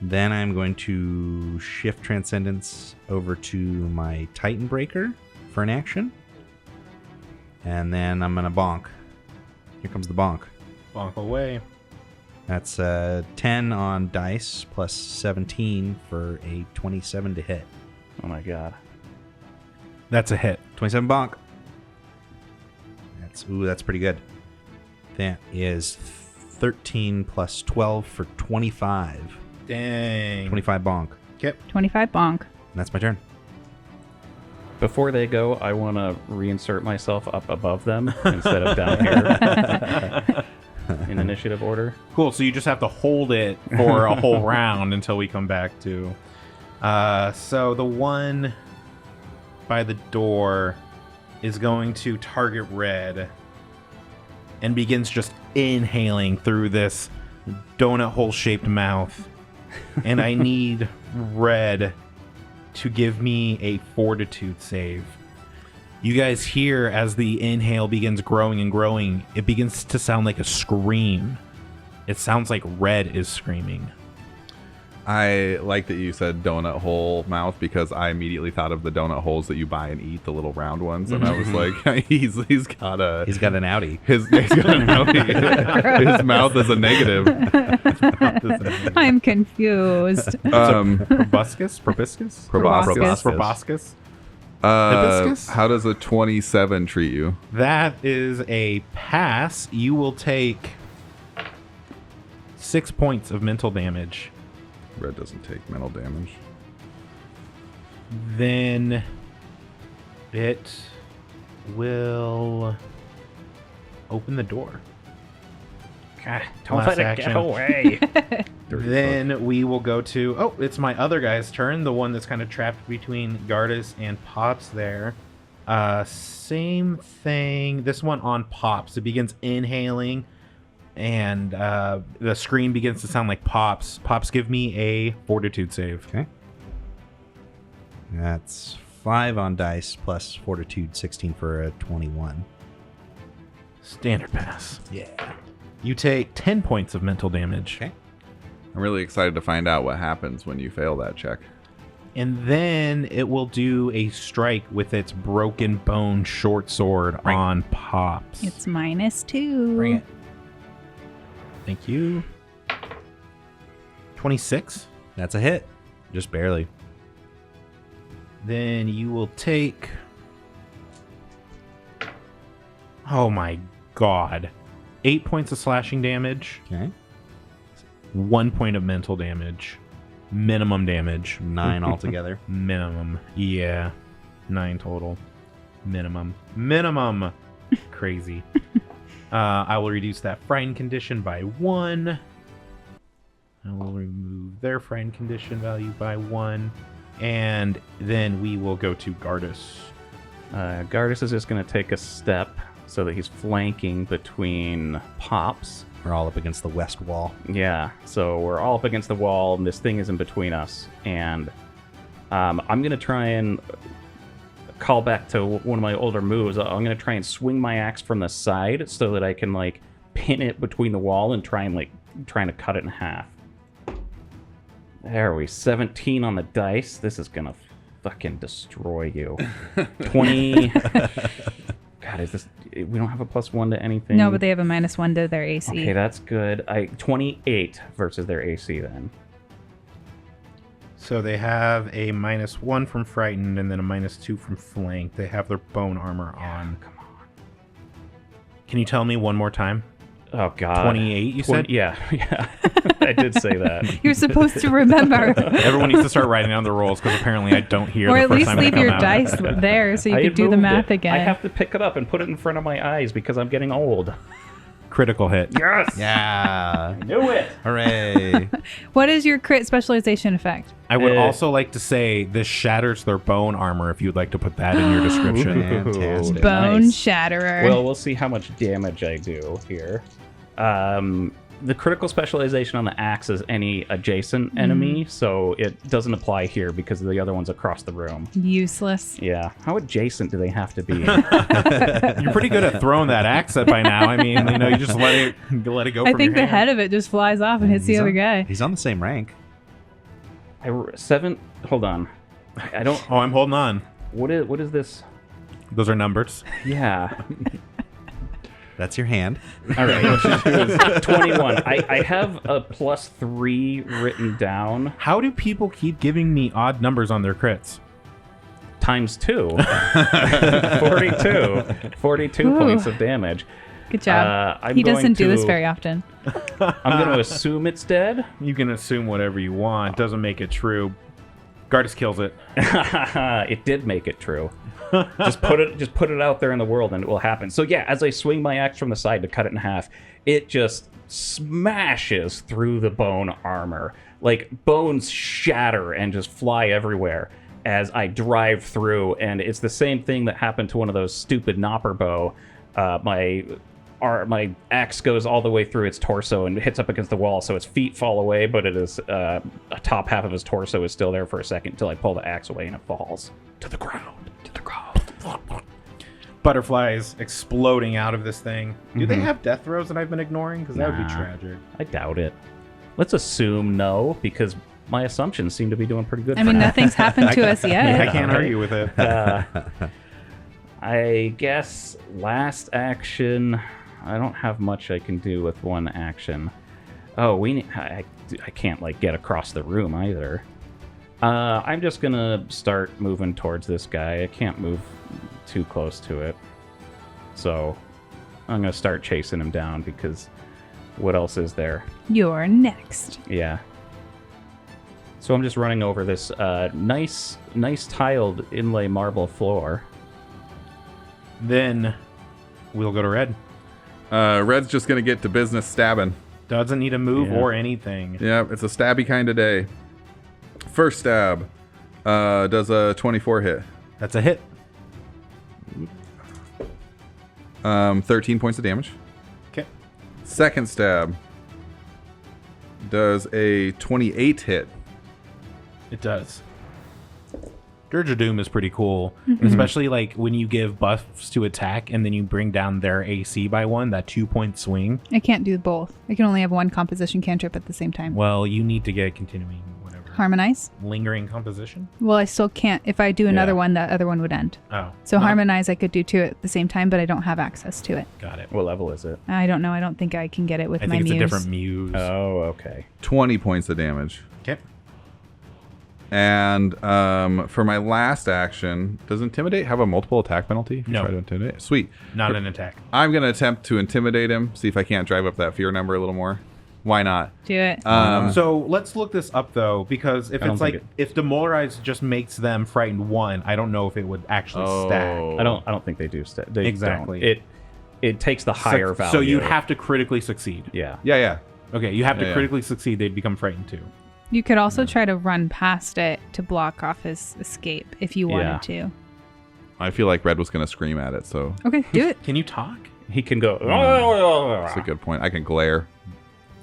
then I'm going to shift Transcendence over to my Titan Breaker for an action. And then I'm going to bonk. Here comes the bonk. Bonk away. That's 10 on dice plus 17 for a 27 to hit. Oh my god. That's a hit. 27 bonk. That's pretty good. That is 13 plus 12 for 25. Dang. 25 bonk. And 25 bonk. that's my turn. Before they go, I want to reinsert myself up above them instead of down here in initiative order. Cool. So you just have to hold it for a whole round until we come back to. So the one by the door is going to target Red and begins just inhaling through this donut hole shaped mouth. And I need Red to give me a fortitude save. You guys hear as the inhale begins growing and growing, it begins to sound like a scream. It sounds like Red is screaming. I like that you said donut hole mouth because I immediately thought of the donut holes that you buy and eat, the little round ones, and I was like, he's got a He's got an outie. he's got an outie. His mouth is a negative. I'm confused. Proboscis? Proboscis. Proboscis. Hibiscus? How does a 27 treat you? That is a pass. You will take 6 points of mental damage. Red doesn't take mental damage. Then it will open the door. God, don't Last let it action. get away. Then we will go to... Oh, it's my other guy's turn. The one that's kind of trapped between Gardas and Pops there. Same thing. This one on Pops. It begins inhaling. And the screen begins to sound like Pops. Pops, give me a fortitude save. Okay. That's 5 on dice plus fortitude, 16 for a 21. Standard pass. Yeah. You take 10 points of mental damage. Okay. I'm really excited to find out what happens when you fail that check. And then it will do a strike with its broken bone short sword on Pops. It's -2. Bring it. Thank you. 26. That's a hit. Just barely. Then you will take... Oh my god. 8 points of slashing damage. Okay. 1 point of mental damage. Minimum damage. 9 altogether. Minimum. Yeah. 9 total. Minimum. Crazy. I will reduce that frightened condition by 1. I will remove their frightened condition value by 1. And then we will go to Gardas. Gardas is just going to take a step so that he's flanking between Pops. We're all up against the west wall. Yeah, so we're all up against the wall, and this thing is in between us. And I'm going to try and call back to one of my older moves. I'm going to try and swing my axe from the side so that I can, like, pin it between the wall and trying to cut it in half. There we 17 on the dice. This is going to fucking destroy you. 20. God, is this? We don't have a +1 to anything. No, but they have a -1 to their AC. Okay, that's good. 28 versus their AC then. So they have a -1 from frightened and then a -2 from flank. They have their bone armor on. Come on. Can you tell me one more time? Oh God. 28, you said? Yeah. I did say that. You're supposed to remember. Everyone needs to start writing down the rolls because apparently I don't hear Or the at first least time they leave come your out. dice there so you I could do the moved math it. again. I have to pick it up and put it in front of my eyes because I'm getting old. Critical hit. Yes. Yeah. Knew it. Hooray. What is your crit specialization effect? I would Eh. also like to say this shatters their bone armor if you'd like to put that in your description. Fantastic. Bone Nice. Shatterer. Well, we'll see how much damage I do here. The critical specialization on the axe is any adjacent enemy, so it doesn't apply here because the other one's across the room. Useless. Yeah. How adjacent do they have to be? You're pretty good at throwing that axe by now. I mean, you just let it go. I From think your the hand. head of it just flies off and hits the other guy. He's on the same rank. 7. Hold on. I don't. Oh, I'm holding on. What is this? Those are numbers. Yeah. That's your hand. All right. Let's just do this. 21. I have a +3 written down. How do people keep giving me odd numbers on their crits? Times 2. 42. 42 Ooh. points of damage. Good job. I'm He going doesn't do this to- very often. I'm going to assume it's dead. You can assume whatever you want. Doesn't make it true. Gardas kills it. It did make it true. Just put it out there in the world and it will happen. So yeah, as I swing my axe from the side to cut it in half, it just smashes through the bone armor. Like bones shatter and just fly everywhere as I drive through, and it's the same thing that happened to one of those stupid knopper bow. My axe goes all the way through its torso and hits up against the wall, so its feet fall away, but it is a top half of his torso is still there for a second until I pull the axe away and it falls to the ground. Butterflies exploding out of this thing. Do they have death throws that I've been ignoring? Because that would be Nah. tragic. I doubt it. Let's assume no, because my assumptions seem to be doing pretty good. I for mean, now. nothing's happened to us I yet. can't argue with it. I guess last action. I don't have much I can do with one action. Oh, I can't like get across the room either. I'm just gonna start moving towards this guy. I can't move too close to it, so I'm gonna start chasing him down because what else is there? You're next. Yeah. So I'm just running over this nice tiled inlay marble floor. Then we'll go to Red. Red's just gonna get to business stabbing. Doesn't need to move Yeah. or anything. Yep, it's a stabby kind of day. First stab does a 24 hit. That's a hit. 13 points of damage. Okay. Second stab does a 28 hit. It does. Dirge of Doom is pretty cool, especially like when you give buffs to attack and then you bring down their AC by 1, that 2-point swing. I can't do both. I can only have one composition cantrip at the same time. Well, you need to get continuing whatever. Harmonize? Lingering composition? Well, I still can't. If I do another Yeah. one, that other one would end. Oh. So no, harmonize I could do two at the same time, but I don't have access to it. Got it. What level is it? I don't know. I don't think I can get it with I my think it's muse. a different muse. Oh, okay. 20 points of damage. Okay. And for my last action, does Intimidate have a multiple attack penalty? If you No. try to intimidate? Sweet. Not an attack. I'm going to attempt to intimidate him, see if I can't drive up that fear number a little more. Why not? Do it. So let's look this up though, because if I don't it's think like if demoralize just makes them frightened 1, I don't know if it would actually stack. I don't think they do. They Exactly. Don't. It takes the higher value. So you'd have to critically succeed. Yeah. Yeah. Okay, you have to Yeah. critically succeed. They'd become frightened too. You could also try to run past it to block off his escape if you wanted to. I feel like Red was going to scream at it, so Okay, do it. Can you talk? He can go. that's a good point. I can glare.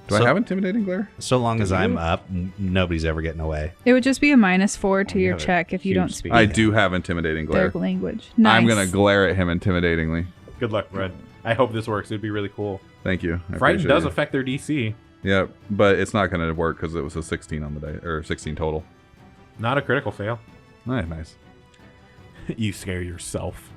Do I So- have Intimidating Glare? So long as I'm up, nobody's ever getting away. It would just be a -4 to you your have a check if you huge don't speed. speak I do have Intimidating Glare. their language. Nice. I'm going to glare at him intimidatingly. Good luck, Red. I hope this works. It'd be really cool. Thank you. I Frightened appreciate does you. affect their DC. Yeah, but it's not going to work because it was a 16 on the day, or 16 total. Not a critical fail. Nice. You scare yourself.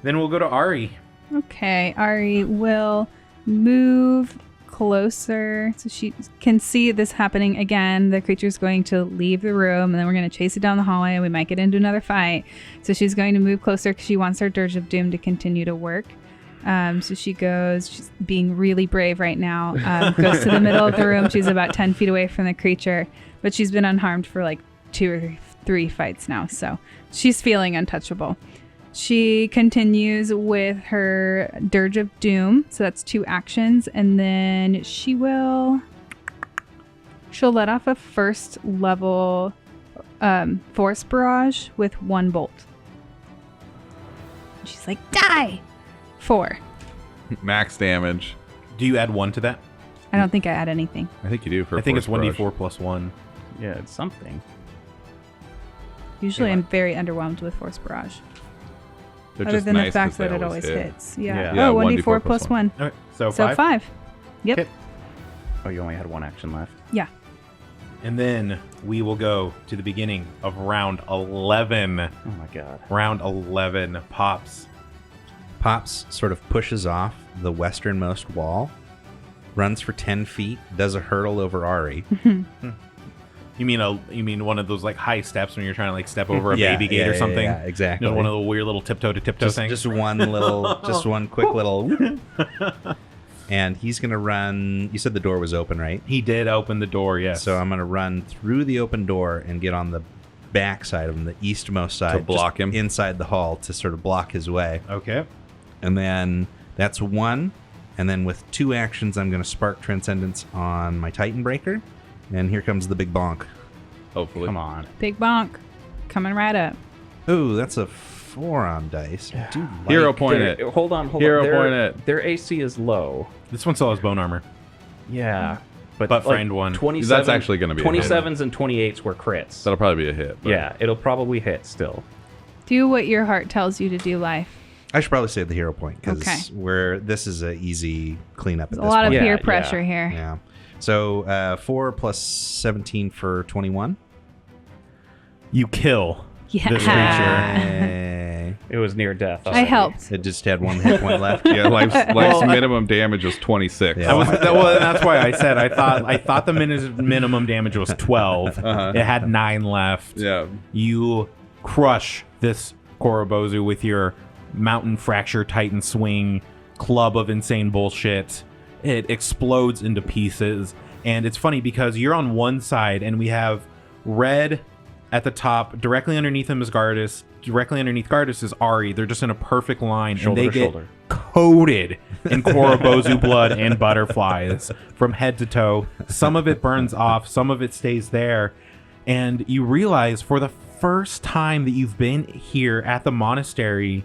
Then we'll go to Ari. Okay, Ari will move closer so she can see this happening again. The creature's going to leave the room, and then we're going to chase it down the hallway, and we might get into another fight. So she's going to move closer because she wants her Dirge of Doom to continue to work. So she goes, she's being really brave right now, goes to the middle of the room. She's about 10 feet away from the creature, but she's been unharmed for like 2 or 3 fights now, so she's feeling untouchable. She continues with her Dirge of Doom, so that's 2 actions, and then she'll let off a first level force barrage with 1 bolt. She's like, die! 4. Max damage. Do you add 1 to that? I don't think I add anything. I think you do. For I think it's force 1d4 barrage. plus 1. Yeah, it's something. Usually I'm very underwhelmed with force barrage. They're Other just than nice the fact 'cause they that it always always hit. hits. Yeah. Yeah. Oh, Yeah, 1d4 plus 1. Okay, so So 5. 5. Yep. Okay. Oh, you only had 1 action left. Yeah. And then we will go to the beginning of round 11. Oh my god. Round 11 pops. Pops sort of pushes off the westernmost wall, runs for 10 feet, does a hurdle over Ari. You mean one of those like high steps when you're trying to like step over a baby gate or something? Yeah, exactly. You know, one of the weird little tiptoe to tiptoe things. Just one quick little. And he's going to run. You said the door was open, right? He did open the door, yes. So I'm going to run through the open door and get on the back side of him, the eastmost side. To block just him? inside the hall to sort of block his way. Okay. And then that's 1. And then with 2 actions, I'm going to spark Transcendence on my Titan Breaker. And here comes the big bonk. Hopefully. Come on. Big bonk. Coming right up. Ooh, that's a 4 on dice. I do like Hero point it. Hold on. Hero point it. Their AC is low. This one still has bone armor. Yeah. But friend one. 27, That's actually gonna be a hit. 27s and 28s were crits. That'll probably be a hit. But Yeah, it'll probably hit still. Do what your heart tells you to do, life. I should probably save the hero point because Okay. this is an easy cleanup at There's this a lot of point. peer Yeah, pressure yeah. here. Yeah. So 4 plus 17 for 21. You kill Yeah. this creature. Yay. It was near death. I already. helped. It just had 1 hit point left. Yeah, life's minimum damage was 26. Yeah. That's why I said I thought the minimum damage was 12. It had 9 left. Yeah. You crush this Korobozu with your mountain fracture titan swing club of insane bullshit. It explodes into pieces, and it's funny because you're on one side and we have red at the top. Directly underneath him is Gardas. Directly underneath Gardas is Ari. They're just in a perfect line, Shoulder and to they get shoulder. coated in Korobozu blood and butterflies from head to toe. Some of it burns off, some of it stays there, and you realize for the first time that you've been here at the monastery,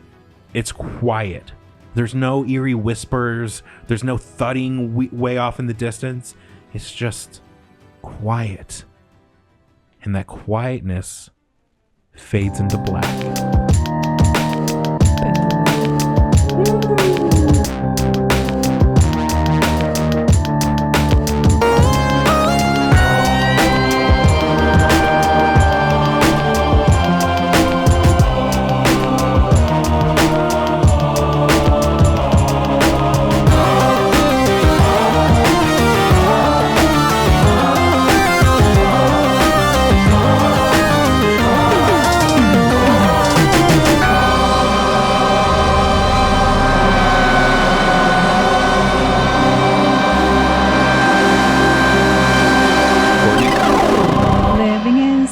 it's quiet. There's no eerie whispers. There's no thudding way off in the distance. It's just quiet. And that quietness fades into black. Living is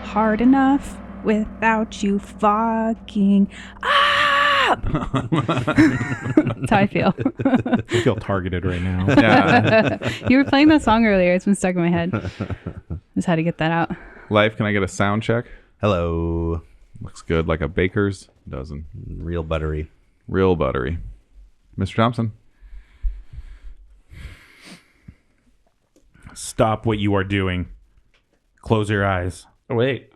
hard enough without you fucking up. That's how I feel. I feel targeted right now. Yeah. You were playing that song earlier. It's been stuck in my head. Just had to get that out. Life, can I get a sound check? Hello. Looks good, like a baker's dozen. Real buttery. Real buttery. Mr. Thompson. Stop what you are doing. Close your eyes. Oh, wait.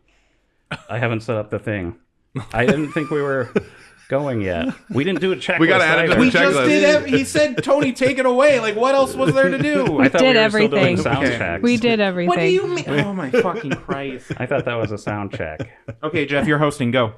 I haven't set up the thing. I didn't think we were going yet. We didn't do a checklist. We gotta add it to either. the checklist. He said, Tony, take it away. Like, what else was there to do? I thought did we were everything. Still doing sound Okay. checks. We did everything. What do you mean? Oh, my fucking Christ. I thought that was a sound check. Okay, Jeff, you're hosting. Go.